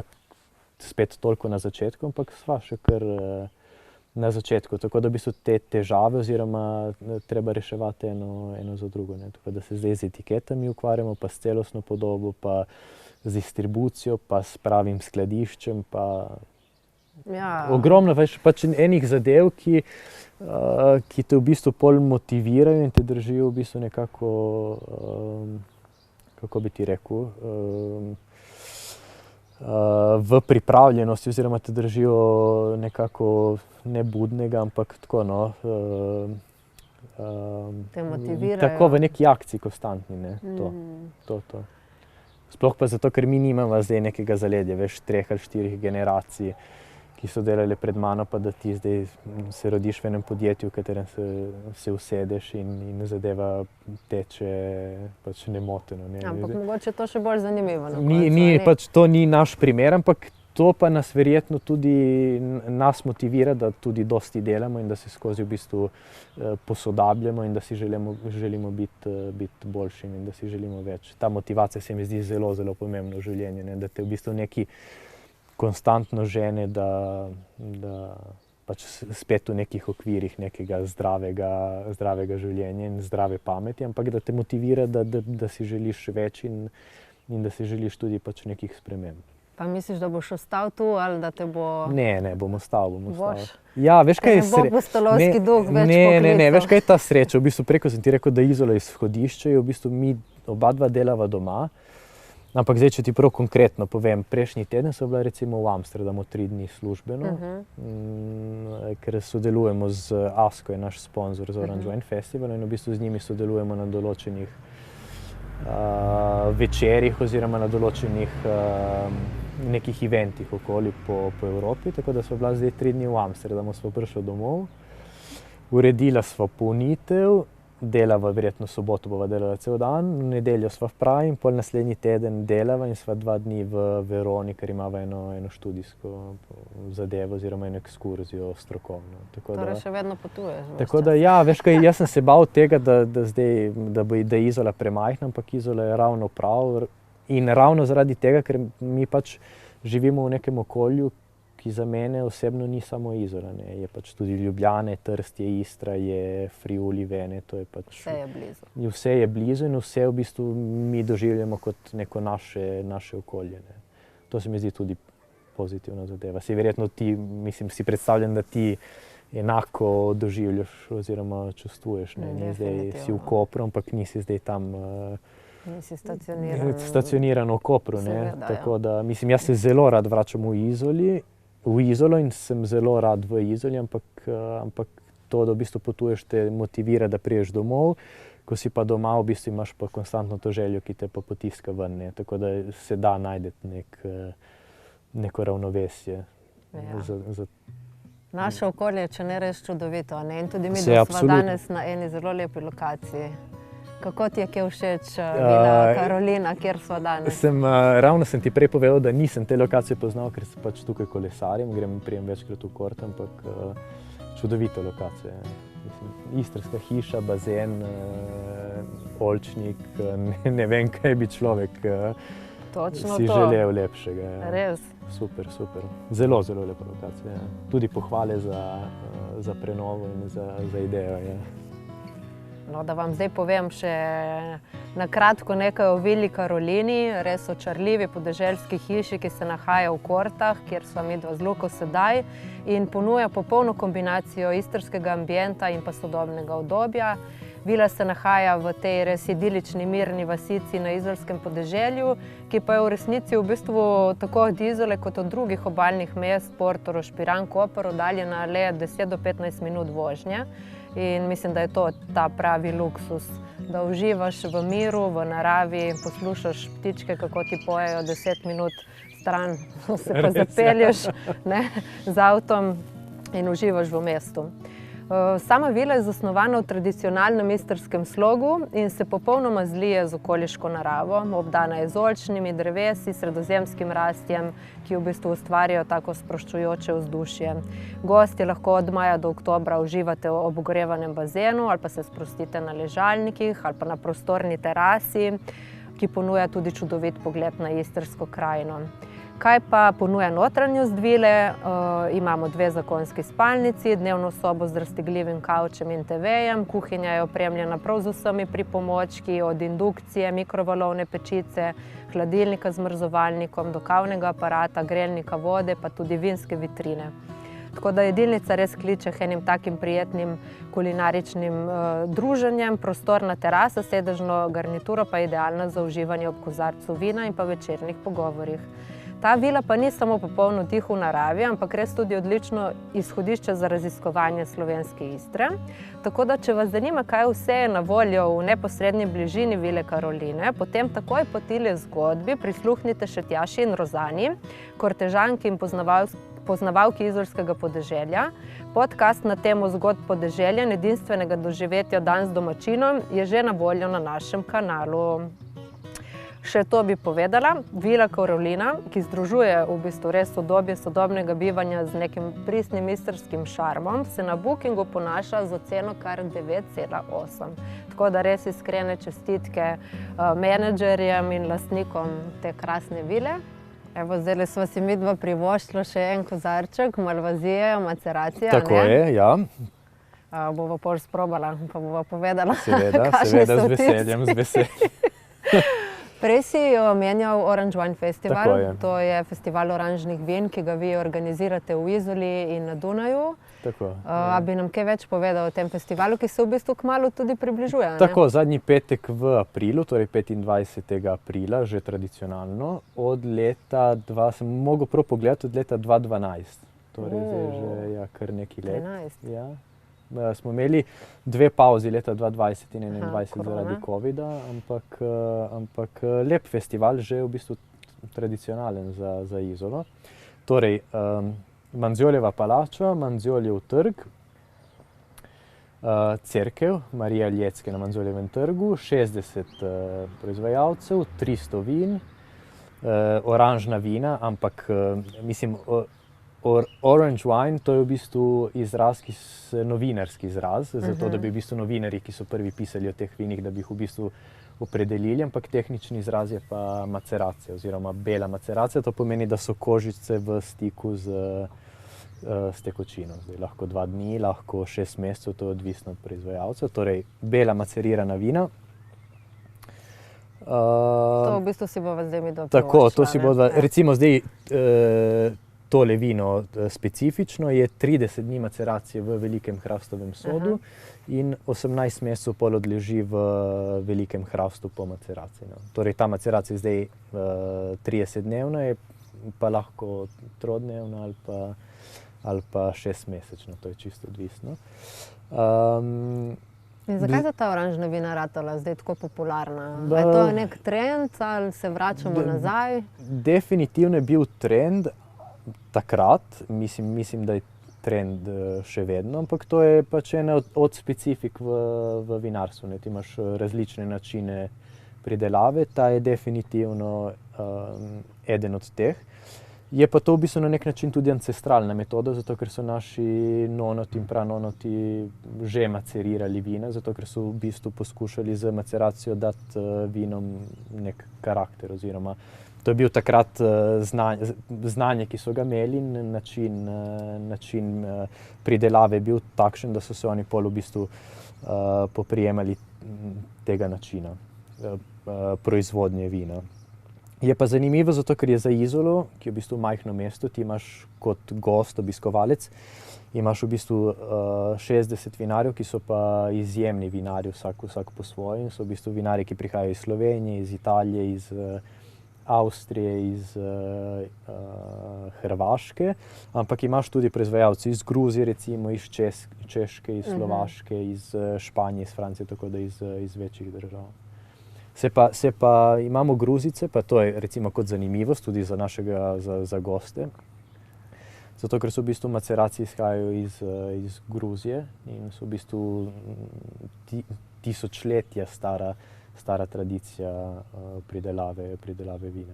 spet toliko na začetku, ampak sva še kar na začetku. Tako da v bistvu te težave oziroma treba reševati eno za drugo, ne. Tako da se zdaj z etiketami ukvarjamo, pa s celostno podobo, pa z distribucijo, pa s pravim skladiščem, pa ogromno več pač enih zadev, ki te v bistvu pol motivirajo in te držijo v bistvu nekako, kako bi ti rekel, v pripravljenosti oziroma te držijo nekako ne budnega, ampak tako, no, te motivirajo. Tako v neki akciji konstantni, ne, to. Sploh pa zato, ker mi nimamo zdaj nekega zaledja, veš, 3 ali 4 generacij, ki so delali pred mano, pa da ti zdaj se rodiš v enem podjetju, v katerem se usedeš in zadeva teče pač nemoteno. Ne. Ampak mogoče to še bolj zanimivo. Pač to ni naš primer, ampak To pa nas verjetno tudi nas motivira, da tudi dosti delamo in da se skozi v bistvu posodabljamo in da si želimo biti boljši in da si želimo več. Ta motivacija se mi zdi zelo, zelo pomembna v življenju, ne? Da te v bistvu neki konstantno žene, da pač spet v nekih okvirih nekega zdravega življenja in zdrave pameti, ampak da te motivira, da si želiš več in da si želiš tudi pač nekih sprememb. Pa misliš, da boš ostal tu ali da te bo... Ne, bom ostal. Boš? Ja, veš kaj je Ne bo pustolovski duh več poklical. Ne, veš kaj je ta sreča. V bistvu preko sem ti rekel, da Izola je izhodišče, v bistvu mi oba dva delava doma. Ampak zdaj, če ti prav konkretno povem, prejšnji teden so bila recimo v Amsterdamu 3 dni službeno, ker sodelujemo z ASKO, je naš sponzor za Orange Wine Festival in v bistvu z njimi sodelujemo na določenih večerjih oziroma na določenih nekih eventih okoli po Evropi, tako da smo bila zdaj 3 dni v Amsterdamu, smo prišli domov, uredila sva polnitev, delava verjetno soboto bova delala cel dan, v nedeljo sva v Pravi in pol naslednji teden delava in sva 2 dni v Veroni, ker imava eno študijsko zadevo oziroma eno ekskurzijo strokovno. Torej še vedno potuješ? Tako da ja, veš kaj, jaz sem se bal tega, da je Izola premajhna, ampak Izola je ravno prav in ravno zaradi tega, ker mi pač živimo v nekem okolju, ki za mene osebno ni samo Izola, ne. Je pač tudi Ljubljana, Trst, je Istra, je Friuli, Vene, to je pač... Vse je blizu. Vse je blizu in vse v bistvu mi doživljamo kot neko naše okolje, ne. To se mi zdi tudi pozitivna zadeva. Si verjetno ti, mislim, si predstavljam, da ti enako doživljaš oziroma čustvuješ, ne. Ni zdaj si v Kopru, ampak nisi zdaj tam... Nisi stacioniran v Kopru, ne. Seveda, tako da, mislim, jaz se zelo rad vračam v Izolo in sem zelo rad v Izoli, ampak to, da v bistvu potuješ, te motivira, da priješ domov. Ko si pa doma, v bistvu imaš pa konstantno to željo, ki te pa potiska ven, ne. Tako da se da najdeti neko ravnovesje. Naše okolje, če ne res čudovito, ne? In tudi mi, da smo danes na eni zelo lepi lokaciji. Kako ti je kje všeč Vila Karolina, kjer smo danes? Ravno sem ti prej povedal, da nisem te lokacije poznal, ker se pač tukaj kolesarjem, prijem večkrat v Kort, ampak čudovita lokacija. Istrska hiša, bazen, oljčnik, ne vem, kaj bi človek si želel lepšega. Res? Super. Zelo, zelo lepa lokacija. Tudi pohvale za prenovo in za idejo. No, da vam zdaj povem še na kratko nekaj o Vili Karolini, res očarljivi podeželski hiši, ki se nahaja v Kortah, kjer sva midva z Luko sedaj in ponuja popolno kombinacijo istrskega ambienta in pa sodobnega udobja. Vila se nahaja v tej res idilični mirni vasici na izolskem podeželju, ki pa je v resnici v bistvu tako od Izole kot od drugih obalnih mest, Portorož, Piran, Koper, oddaljena le 10 do 15 minut vožnje. In mislim, da je to ta pravi luksus, da uživaš v miru, v naravi, poslušaš ptičke, kako ti pojejo 10 minut stran, se pa zapelješ z avtom in uživaš v mestu. Sama vila je zasnovana v tradicionalnem istrskem slogu in se popolnoma zlije z okoliško naravo. Obdana je z oljčnimi drevesi, sredozemskim rastjem, ki v bistvu ustvarjajo tako sproščujoče vzdušje. Gosti lahko od maja do oktobra uživate ob ogrevanem bazenu ali pa se sprostite na ležalnikih ali pa na prostorni terasi, ki ponuja tudi čudovit pogled na istrsko krajino. Kaj pa ponuja notranjost vile? Imamo 2 zakonski spalnici, dnevno sobo z raztegljivim kavčem in TV-jem, kuhinja je opremljena prav z vsemi pripomočki, od indukcije, mikrovalovne pečice, hladilnika z zmrzovalnikom, do kavnega aparata, grelnika vode, pa tudi vinske vitrine. Tako da jedilnica res kliče k enim takim prijetnim kulinaričnim druženjem, prostorna terasa, sedežno garnituro pa je idealna za uživanje ob kozarcu vina in pa večernih pogovorih. Ta vila pa ni samo popoln oddih v naravi, ampak res tudi odlično izhodišče za raziskovanje slovenske Istre. Tako da, če vas zanima, kaj vse je na voljo v neposredni bližini Vile Karoline, potem takoj po tile zgodbi prisluhnite še Tjaši in Rozani, kortežanki in poznavalki izolskega podeželja. Podcast na temo zgodb podeželja in edinstvenega doživetja Dan z domačinom je že na voljo na našem kanalu. Še to bi povedala, Vila Karolina, ki združuje v bistvu res udobje sodobnega bivanja z nekim pristnim istrskim šarmom, se na Bookingu ponaša z oceno kar 9,8. Tako da res iskrene čestitke menedžerjem in lastnikom te krasne vile. Evo, zdaj smo si midva privoščila še en kozarček, malvazije, maceracija. Tako je, ja. Bova pol sprobala, pa bova povedala, Seveda, z veseljem. Prej si omenjal Orange Wine Festival. Tako je. To je festival oranžnih vin, ki ga vi organizirate v Izoli in na Dunaju. Tako. A bi nam kaj več povedal o tem festivalu, ki se v bistvu kmalu tudi približuje? Tako, zadnji petek v aprilu, torej 25. aprila, že tradicionalno, od leta, sem mogel prav pogledati, od leta 2012. Torej zdaj že kar nekaj let. 13. Ja. Smo imeli 2 pauzi, leta 2020 in 2021 zaradi covida, ampak lep festival, že v bistvu tradicionalen za Izolo. Torej, Manzioljeva palača, Manzioljev trg, cerkev Marija Ljetske na Manzioljevem trgu, 60 proizvajalcev, 300 vin, oranžna vina, ampak mislim, Orange wine, to je v bistvu izraz, novinarski izraz, zato da bi v bistvu novinarji, ki so prvi pisali o teh vinih, da bi jih v bistvu opredelili, ampak tehnični izraz je pa maceracija oziroma bela maceracija. To pomeni, da so kožice v stiku s tekočino. Zdaj, lahko 2 dni, lahko 6 mesecev, to je odvisno od proizvajalca. Torej, bela macerirana vina. To v bistvu si bova zdaj midva privoščila. Tako, to si bova, recimo zdaj, tole vino specifično je 30 dni maceracije v velikem hrastovem sodu in 18 mesecev pol odleži v velikem hrastu po maceraciji. No. Torej, ta maceracija je zdaj 30-dnevna, je pa lahko 3-dnevna ali pa 6-mesečna, to je čisto odvisno. In zakaj je ta oranžna vina ratala zdaj tako popularna? Je to nek trend ali se vračamo nazaj? Definitivno je bil trend takrat, mislim, da je trend še vedno, ampak to je pač ena od specifik v vinarstvu. Ti imaš različne načine pridelave, ta je definitivno eden od teh. Je pa to v bistvu na nek način tudi ancestralna metoda, zato ker so naši nonoti in pranonoti že macerirali vina, zato ker so v bistvu poskušali z maceracijo dati vinom nek karakter oziroma to je bil takrat znanje, ki so ga imeli, način pridelave je bil takšen, da so se oni pol v bistvu poprijemali tega načina proizvodnje vina. Je pa zanimivo zato, ker je za Izolo, ki je v bistvu majhno mesto, ti imaš kot gost, obiskovalec, imaš v bistvu 60 vinarjev, ki so pa izjemni vinarji, vsak po svoje, in so v bistvu vinarji, ki prihajajo iz Slovenije, iz Italije, iz Avstrije, iz Hrvaške, ampak imaš tudi proizvajalce iz Gruzije, recimo iz Češke, iz Slovaške, iz Španije, iz Francije, tako da iz večjih držav. Se pa imamo Gruzice, pa to je recimo kot zanimivost tudi za goste, zato ker so v bistvu maceracije izhajajo iz Gruzije in so v bistvu tisočletja stara tradicija pridelave vina.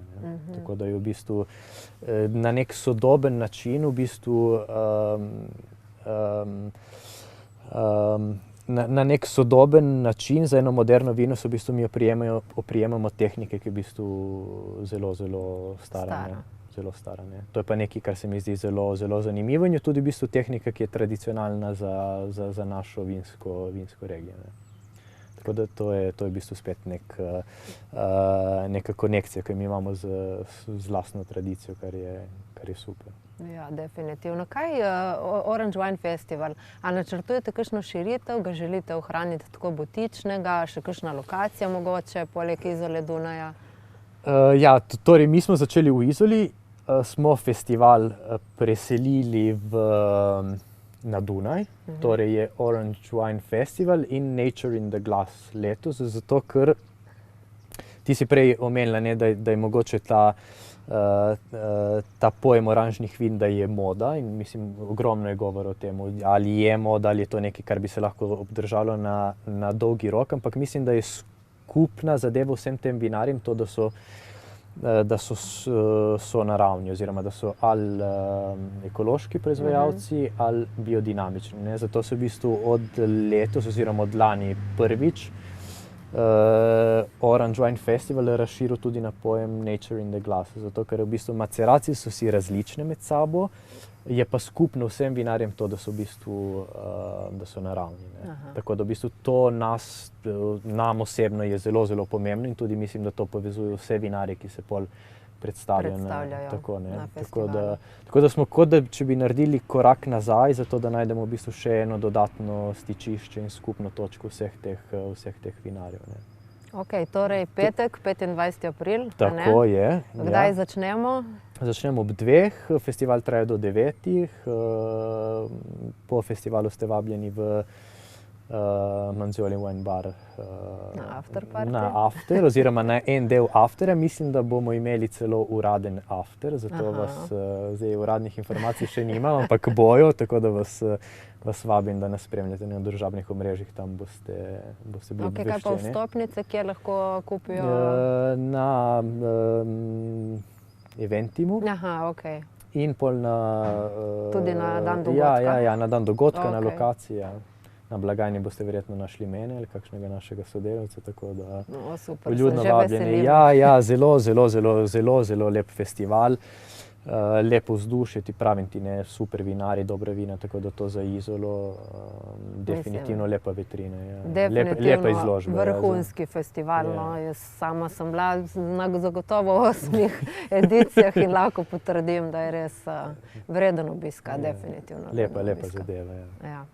Tako da je v bistvu na nek sodoben način, v bistvu na nek sodoben način za eno moderno vino se v bistvu mi oprijemamo tehnike, ki je v bistvu zelo stara. Zelo stara, ne. To je pa nekaj, kar se mi zdi zelo zanimivo in je tudi v bistvu tehnika, ki je tradicionalna za našo vinsko regijo. Ne. Tako da to je v bistvu spet neka konekcija, ki mi imamo z lastno tradicijo, kar je super. Ja, definitivno. Kaj je Orange Wine Festival? A načrtujete kakšno širitev, ga želite ohraniti tako butičnega, še kakšna lokacija mogoče, poleg Izole, Dunaja? Ja, torej mi smo začeli v Izoli, smo festival preselili na Dunaj, torej je Orange Wine Festival in Nature in the Glass letos, zato ker ti si prej omenila, da je mogoče ta pojem oranžnih vin, da je moda in mislim, ogromno je govora o tem, ali je moda, ali je to nekaj, kar bi se lahko obdržalo na dolgi rok, ampak mislim, da je skupna zadeva vsem tem vinarjem to, da so naravni oziroma da so ali ekološki proizvajalci ali biodinamični. Ne? Zato se v bistvu od letos oziroma od lani prvič Orange Wine Festival razširil tudi na pojem Nature in the Glass, zato ker v bistvu maceracije so si različne med sabo, je pa skupno vsem vinarjem to, da so v bistvu da so naravni. Ne? Tako da v bistvu to nam osebno je zelo, zelo pomembno in tudi mislim, da to povezuje vse vinarje, ki se pol predstavljajo tako, ne? Na Tako da smo kot da, če bi naredili korak nazaj, zato da najdemo v bistvu še eno dodatno stičišče in skupno točko vseh teh vinarjev. Ne? Ok, torej petek, 25. april. Tako je. Kdaj začnemo? Začnemo ob 2, festival traja do 9. Po festivalu ste vabljeni v Manzoli Wine Bar na after party. Na after, oziroma na en del aftera. Mislim, da bomo imeli celo uraden after, zato zdaj uradnih informacij še nimam, ampak bojo, tako da vas vabim, da nas spremljate na družabnih omrežjih, tam boste bili obveščeni. Kaj pa vstopnice, kje lahko kupijo? Na Eventimu. Okay. In pol tudi na dan dogodka? Ja, na dan dogodka, na lokaciji. Ja. Na blagajni boste verjetno našli mene ali kakšnega našega sodelavca, tako da super, vljudno vabljeni. Ja, zelo lep festival, lepo vzdušje, ti pravim ti, ne, super vinari, dobra vina, tako da to za Izolo definitivno lepa vitrina. Ja. Definitivno vrhunski festival. No. Jaz sama sem bila na zagotovo 8 edicijah in lahko potrdim, da je res vreden obiska, definitivno. Lepa zadeva. Ja.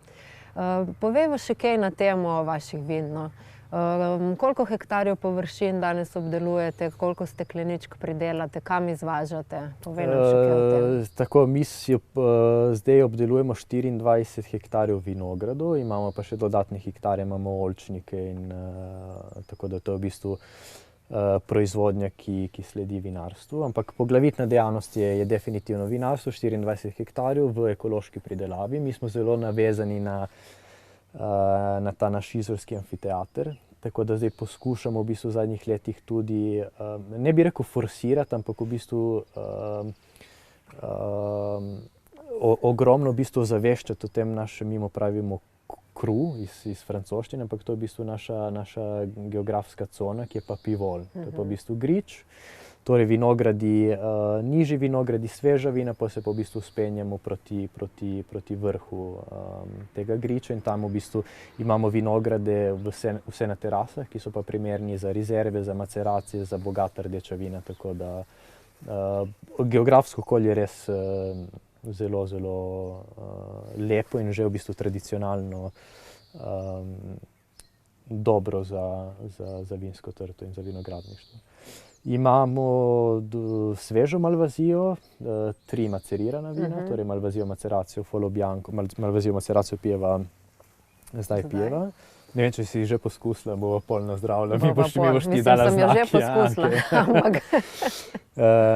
Povejmo še kaj na temo vaših vin. No. Koliko hektarjev površin danes obdelujete, koliko stekleničk pridelate, kam izvažate? Povej nam še kaj o tem. Tako, mi zdaj obdelujemo 24 hektarjev vinogradov, imamo pa še dodatne hektarje, imamo oljčnike in tako da to je v bistvu proizvodnja, ki sledi vinarstvu. Ampak poglavitna dejavnost je definitivno vinarstvo, 24 hektarjev v ekološki pridelavi. Mi smo zelo navezani na ta naš izolski amfiteater, tako da zdaj poskušamo v bistvu v zadnjih letih tudi, ne bi rekel forsirati, ampak v bistvu ogromno v bistvu zaveščati o tem našem, mimo pravimo, kru iz francoščine, ampak to je v bistvu naša geografska cona, ki je pa pivol. To je pa v bistvu grič, torej vinogradi, nižji vinogradi, sveža vina, pa se pa v bistvu spenjamo proti vrhu tega griča in tam v bistvu imamo vinograde vse na terasah, ki so pa primerni za rezerve, za maceracije, za bogata rdeča vina, tako da geografsko okolje je res zelo lepo in že v bistvu tradicionalno dobro za vinsko trto in za vinogradništvo. Imamo svežo malvazijo, 3 macerirana vina, torej malvazijo maceracijo Folo Bianco, malvazijo maceracijo pijeva zdaj pijeva. Ne vem, če si že poskusila, bo polno zdravila, mi boš ti dala znak. Mislim, sem jo že poskusila.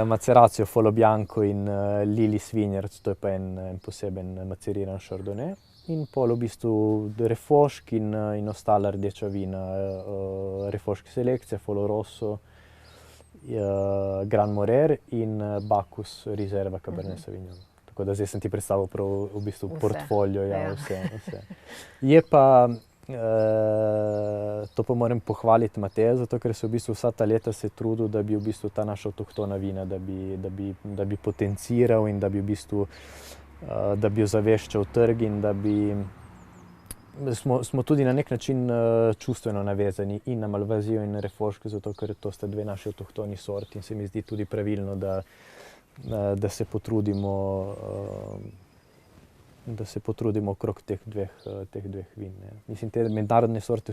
Maceracijo Folo Bianco in Lily's Vineyard, to je pa en poseben maceriran šardone. In pol v bistvu refošk in ostala rdeča vina, refoški selekcije, Folo Rosso, Grand Morer in Bacchus Reserva Cabernet Sauvignon. Tako da zdaj sem ti predstavil prav v bistvu portfolio, vse. Je pa to pa moram pohvaliti Mateja, zato ker se v bistvu vsa ta leta se trudil, da bi v bistvu ta naša avtohtona vina, da bi potenciral in da bi v bistvu da bi jo zaveščal trg in da bi smo tudi na nek način čustveno navezani in na malvazijo in na refoško, zato ker to sta 2 naši avtohtoni sorti in se mi zdi tudi pravilno, da se potrudimo okrog teh dveh vin. Ne. Mislim, te mednarodne sorte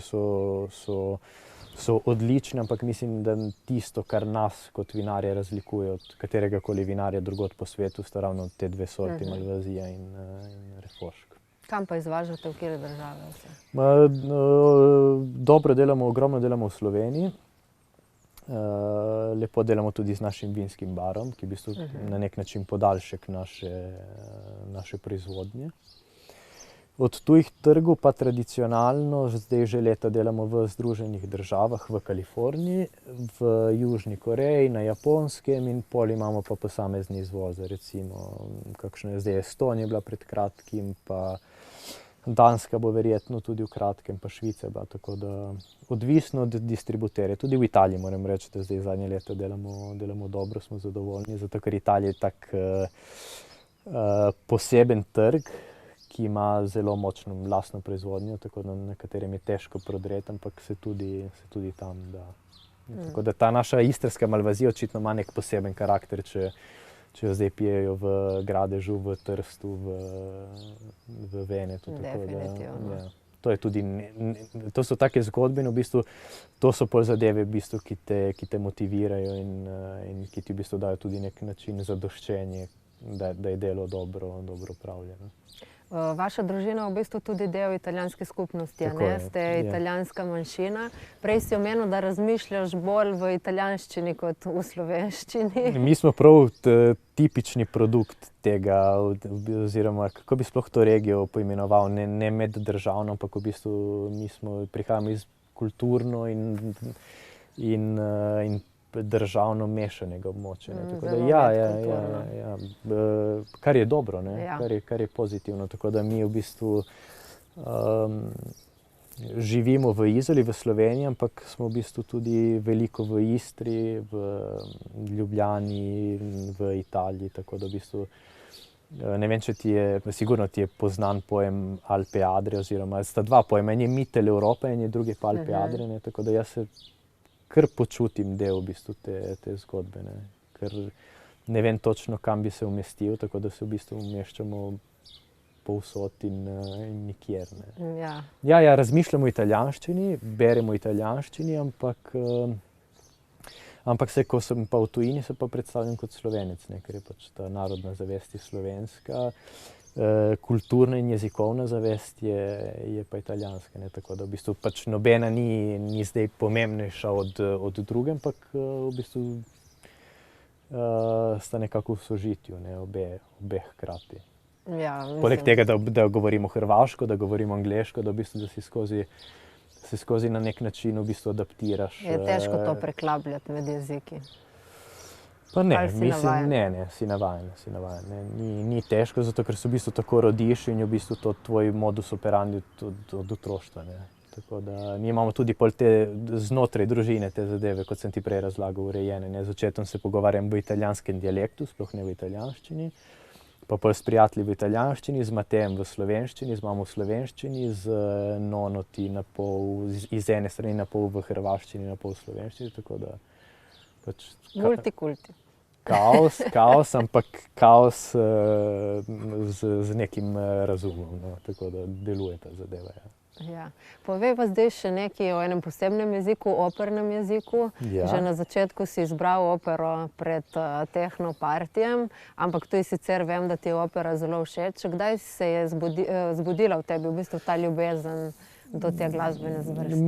so odlične, ampak mislim, da tisto, kar nas kot vinarje razlikuje od kateregakoli vinarja drugod po svetu, sta ravno te 2 sorti, malvazija in refošk. Kam pa izvažate, v katere države vse? Ogromno delamo v Sloveniji. Lepo delamo tudi z našim vinskim barom, ki je v bistvu na nek način podaljšek naše proizvodnje. Od tujih trgov pa tradicionalno zdaj že leta delamo v Združenih državah, v Kaliforniji, v Južni Koreji, na Japonskem in pol imamo pa posamezne izvoze, recimo kakšno je zdaj Estonija bila pred kratkim, pa Danska bo verjetno tudi v kratkem, pa Švica bila, tako da odvisno od distributerja. Tudi v Italiji moram reči, da zdaj zadnje leto delamo dobro, smo zadovoljni, zato ker Italija je tak poseben trg, ki ima zelo močno lastno proizvodnjo, tako da na katerem je težko prodreti, ampak se tudi tam da. Tako da ta naša istrska malvazija očitno ima nek poseben karakter, če jo zdaj pijejo v Gradežu, v Trstu, v Venetu. Definitivno. Ja. To je tudi, to so take zgodbe in v bistvu to so pol zadeve, v bistvu, ki te motivirajo in ki ti v bistvu dajo tudi nek način zadoščenja, da je delo dobro opravljeno. Vaša družina je v bistvu tudi del italijanske skupnosti, ne? Ste italijanska manjšina. Prej si omenil, da razmišljaš bolj v italijanščini kot v slovenščini. Mi smo prav tipični produkt tega, oziroma kako bi sploh to regijo poimenoval, ne meddržavno, ampak v bistvu prihajamo iz kulturno in državno mešanega območja. Kar je dobro, kar je pozitivno. Tako da mi v bistvu živimo v Izoli, v Sloveniji, ampak smo v bistvu tudi veliko v Istri, v Ljubljani, v Italiji. Tako da v bistvu ne vem, če sigurno ti je poznan pojem Alpe Adria, oziroma sta dva pojma, en je Mittel Evropa, en je drugi pa Alpe Adria, tako da jaz se kar počutim del v bistvu te zgodbe, ker ne vem točno, kam bi se umestil, tako da se v bistvu umeščamo povsod in nikjer. Razmišljamo o italijanščini, beremo o italijanščini, ampak ko sem pa v tujini, se pa predstavljam kot Slovenec, ker je pač ta narodna zavest slovenska. Kulturna in jezikovna zavest je pa italijanska, tako da v bistvu pač nobena ni zdaj pomembnejša od druge, ampak v bistvu sta nekako v sožitju, obe hkrati. Poleg tega, da govorimo hrvaško, da govorimo angleško, da v bistvu da se skozi na nek način v bistvu adaptiraš. Je težko to preklapljati med jeziki? Pa ne, si navajen. Ni težko, zato ker se v bistvu tako rodiš in je v bistvu to tvoj modus operandi od otroštva. Tako da mi imamo tudi pol te znotraj družine te zadeve, kot sem ti prej razlagal, urejene. Z očetom se pogovarjam v italijanskem dialektu, sploh ne v italijanščini. Pa pol s prijatelji v italijanščini, z Matejem v slovenščini, z mamo v slovenščini, z nono ti na pol, iz ene strani na pol v hrvaščini, na pol v slovenščini, tako da pač multikulti. Kaos, ampak kaos z nekim razumom, tako da deluje ta zadeva. Povej pa zdaj še nekaj o enem posebnem jeziku, opernem jeziku. Že na začetku si izbral opero pred Tehnopartijem, ampak tudi sicer vem, da ti je opera zelo všeč. Kdaj se je zbudila v tebi v bistvu ta ljubezen do te glasbene zvrsti?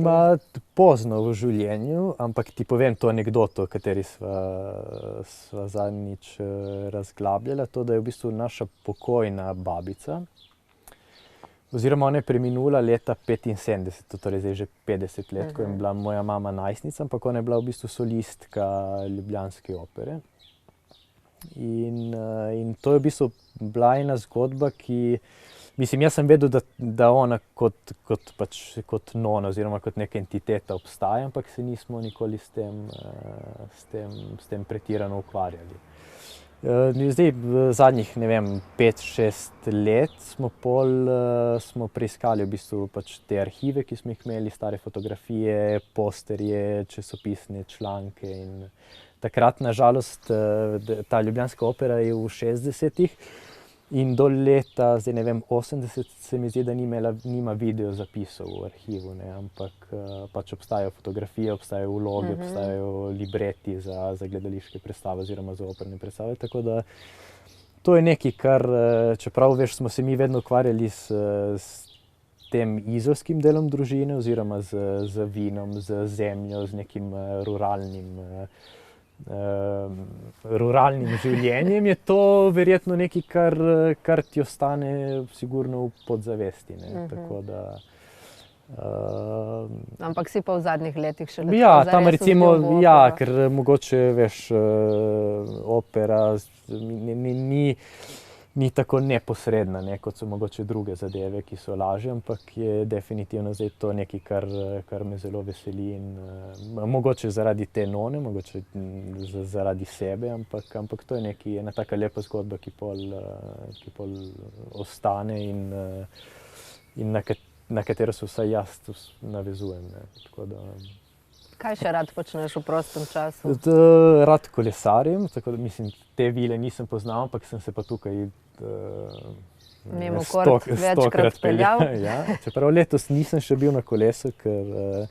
Pozno v življenju, ampak ti povem to anekdoto, o kateri sva zadnjič razglabljala, to, da je v bistvu naša pokojna babica, oziroma ona je preminula leta 1975, torej zdaj že 50 let, ko je bila moja mama najstnica, ampak ona je bila v bistvu solistka ljubljanske opere. In to je v bistvu bila ena zgodba, ki mislim, jaz sem vedel, da ona kot nona oziroma kot neka entiteta obstaja, ampak se nismo nikoli s tem pretirano ukvarjali. Zdaj, v zadnjih, 5-6 let smo preiskali v bistvu te arhive, ki smo jih imeli, stare fotografije, posterje, časopisne članke in takrat, na žalost, ta ljubljanska opera je v 60-ih. In do leta, 80 se mi zdi, da nima video zapisov v arhivu, ampak pač obstajajo fotografije, obstajajo vloge, obstajajo libreti za gledališke predstave oziroma za operne predstave. Tako da to je nekaj, kar, čeprav smo se mi vedno ukvarjali s tem izolskim delom družine oziroma z vinom, z zemljo, z nekim ruralnim ruralnim življenjem, je to verjetno nekaj, kar ti ostane sigurno v podzavesti. Tako da, ampak si pa v zadnjih letih še tam recimo, ker mogoče, veš, opera ni tako neposredna, kot so mogoče druge zadeve, ki so lažje, ampak je definitivno zdaj to nekaj, kar me zelo veseli in mogoče zaradi te None, mogoče zaradi sebe, ampak to je ena taka lepa zgodba, ki pol ostane in na katero se vsaj jaz navezujem. Tako da, kaj še rad počneš v prostem času? Rad kolesarim, tako da mislim, te vile nisem poznal, ampak sem se pa tukaj mimo Kort večkrat peljal. Ja, čeprav letos nisem še bil na kolesu, ker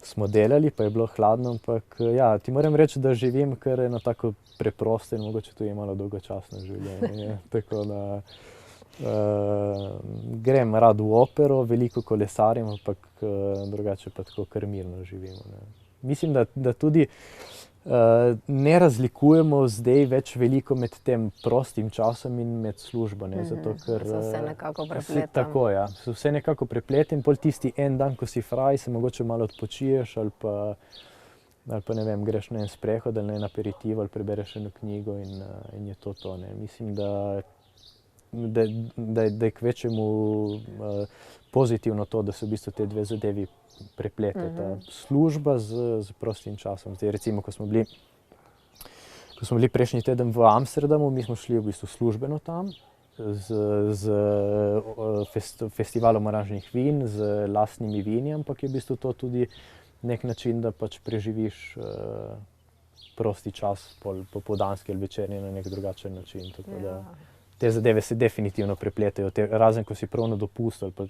smo delali, pa je bilo hladno, ampak ja, ti moram reči, da živim kar eno tako preprosto in mogoče to je malo dolgočasno življenje. Tako da grem rad v opero, veliko kolesarim, ampak drugače pa tako kar mirno živimo. Mislim, da tudi ne razlikujemo zdaj več veliko med tem prostim časom in med službo. Zato, ker se vse nekako prepleta. Tako, ja. Se vse nekako prepleta in pol tisti en dan, ko si fraj, se mogoče malo odpočiješ ali pa ne vem, greš na en sprehod ali na en aperitivo ali prebereš eno knjigo in je to. Mislim, da je kvečemu pozitivno to, da se v bistvu te dve zadevi prepleteta. Služba z prostim časom. Zdaj, recimo, ko smo bili prejšnji teden v Amsterdamu, mi smo šli v bistvu službeno tam z festivalom oranžnih vin, z lastnimi vini, ampak je v bistvu to tudi nek način, da pač preživiš prosti čas popoldanski ali večerni na nek drugačen način. Tako da te zadeve se definitivno prepletajo, razen ko si prav na dopustu ali pa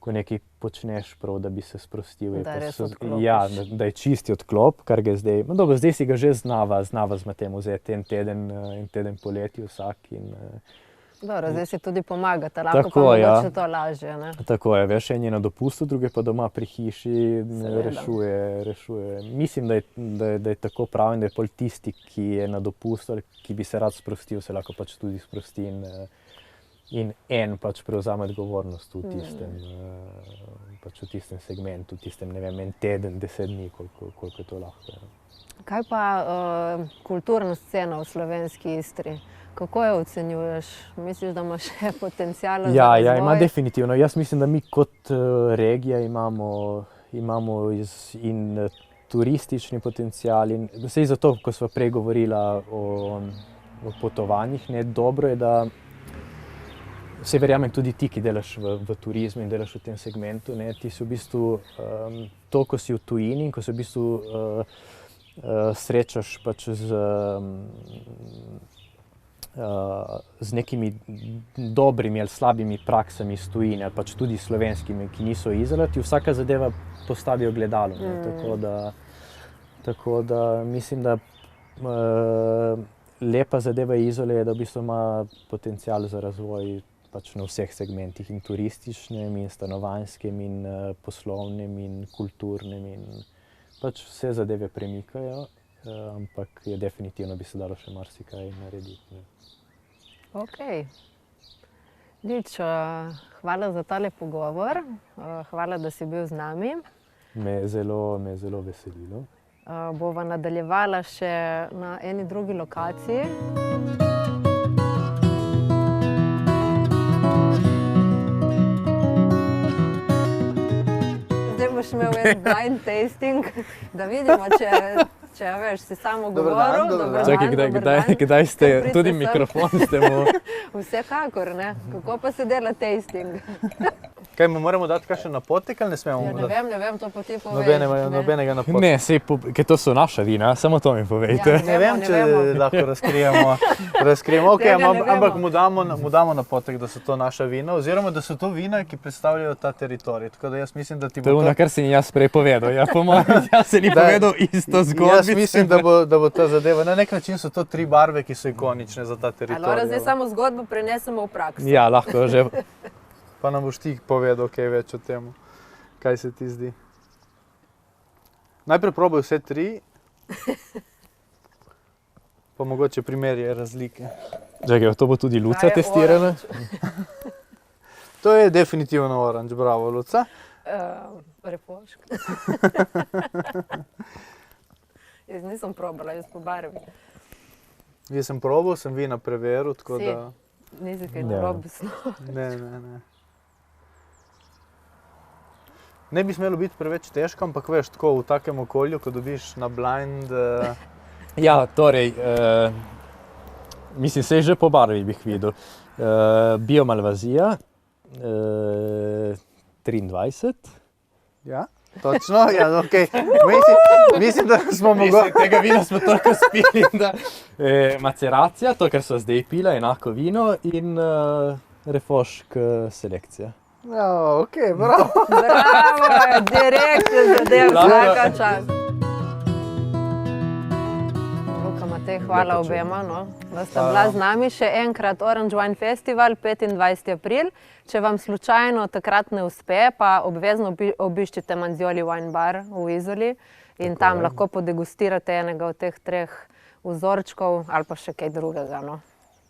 ko nekaj počneš prav, da bi se sprostil. Da res odklopiš. Ja, da je čisti odklop, kar ga zdaj, dobro, zdaj si ga že znava z Matejem vzeti en teden poleti vsak in dobro, zdaj si tudi pomagate, lahko tako, pa mogoče to lažje, ne? Tako je, veš, en je na dopustu, druge pa doma pri hiši rešuje. Mislim, da je tako prav in da je pol tisti, ki je na dopustu ali ki bi se rad sprostil, se lahko pač tudi sprosti in en pač prevzame odgovornost v tistem segmentu, ne vem, en teden, 10 dni, koliko je to lahko. Kaj pa kulturna scena v slovenski Istri? Kako jo ocenjuješ? Misliš, da ima še potencial za razvoj? Ja, ima definitivno. Jaz mislim, da mi kot regija imamo in turistični potencial in vse zato, ko sva prej govorila o potovanjih, dobro je, da vse verjamem tudi ti, ki delaš v turizmu in delaš v tem segmentu, ti si v bistvu to, ko si v tujini in ko se v bistvu srečaš pač z nekimi dobrimi ali slabimi praksami iz tujine ali pač tudi slovenskimi, ki niso Izola, ti vsaka zadeva postavi ogledalo. Tako da mislim, da lepa zadeva Izole je, da v bistvu ima potencial za razvoj pač na vseh segmentih, in turističnem, in stanovanjskem, in poslovnem, in kulturnem, in pač vse zadeve premikajo, ampak je definitivno bi se dalo še marsikaj narediti. Ok. Lič, hvala za tale pogovor, hvala, da si bil z nami. Me je zelo veselilo. Bova nadaljevala še na eni drugi lokaciji. Boš imel en blind tasting, da vidimo, če veš, si samo govoril. Čakaj, kdaj ste, tudi mikrofon ste mu... Vsekakor, ne? Kako pa se dela tasting? Kaj, mi moramo dati kakšen napotek ali ne smemo? Ja, ne vem, to pa ti povej. Nobenega napotka. Ne, sej, ker to so naša vina, samo to mi povejte. Ne vem, če lahko razkrijemo. Ok, ampak mu damo napotek, da so to naša vina, oziroma da so to vina, ki predstavljajo ta teritorij. Tako da jaz mislim, da ti bo to... To je kar si jaz prej povedal. Ja, po mojem, jaz se ni povedal isto zgodbico. Jaz mislim, da bo ta zadeva. Na nek način so to 3 barve, ki so ikonične za ta teritorij. Ali zdaj samo zgodbo prenesemo v prakso? Ja, lahko že. Pa nam boš ti povedal kaj več o tem, kaj se ti zdi. Najprej probaj vse 3. pa mogoče primerje razlike. Čakaj, to bo tudi Luca testirala? To je definitivno oranž, bravo, Luca. Refošk. Jaz nisem probala, jaz po barvi. Jaz sem probal, sem vina preveril, tako Si? da... Nisi kaj narobe Ne. Ne bi smelo biti preveč težko, ampak veš, tako v takem okolju, ko dobiš na blind... Ja, torej, mislim, se že po barvi bih videl. Bio Malvazija, 23. Ja, točno, ja, okej. Mislim, da smo mogoče... Tega vina smo toliko spili, da... Maceracija, to, kar so zdaj pila, enako vino in refošk selekcija. Ja, okej, bravo. Bravo, direktno zadev, vsaka čas. Luka, Matej, hvala obema, no, da sta bila z nami še enkrat Orange Wine Festival, 25. april. Če vam slučajno takrat ne uspe, pa obvezno obiščite Manzioli Wine Bar v Izoli in tam lahko podegustirate enega od teh 3 vzorčkov ali pa še kaj drugega, no.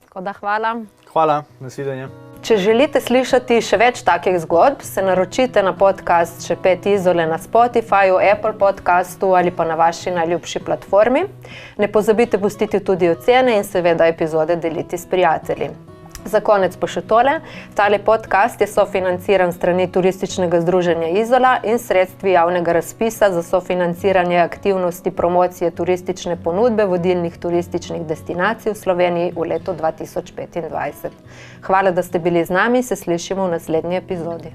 Tako da hvala. Hvala, nasvidenje. Če želite slišati še več takih zgodb, se naročite na podcast Šepet Izole na Spotifyju, Apple podcastu ali pa na vaši najljubši platformi. Ne pozabite pustiti tudi ocene in seveda epizode deliti s prijatelji. Za konec pa še tole. Tale podcast je sofinanciran strani Turističnega združenja Izola in sredstvi javnega razpisa za sofinanciranje aktivnosti promocije turistične ponudbe vodilnih turističnih destinacij v Sloveniji v letu 2025. Hvala, da ste bili z nami, se slišimo v naslednji epizodi.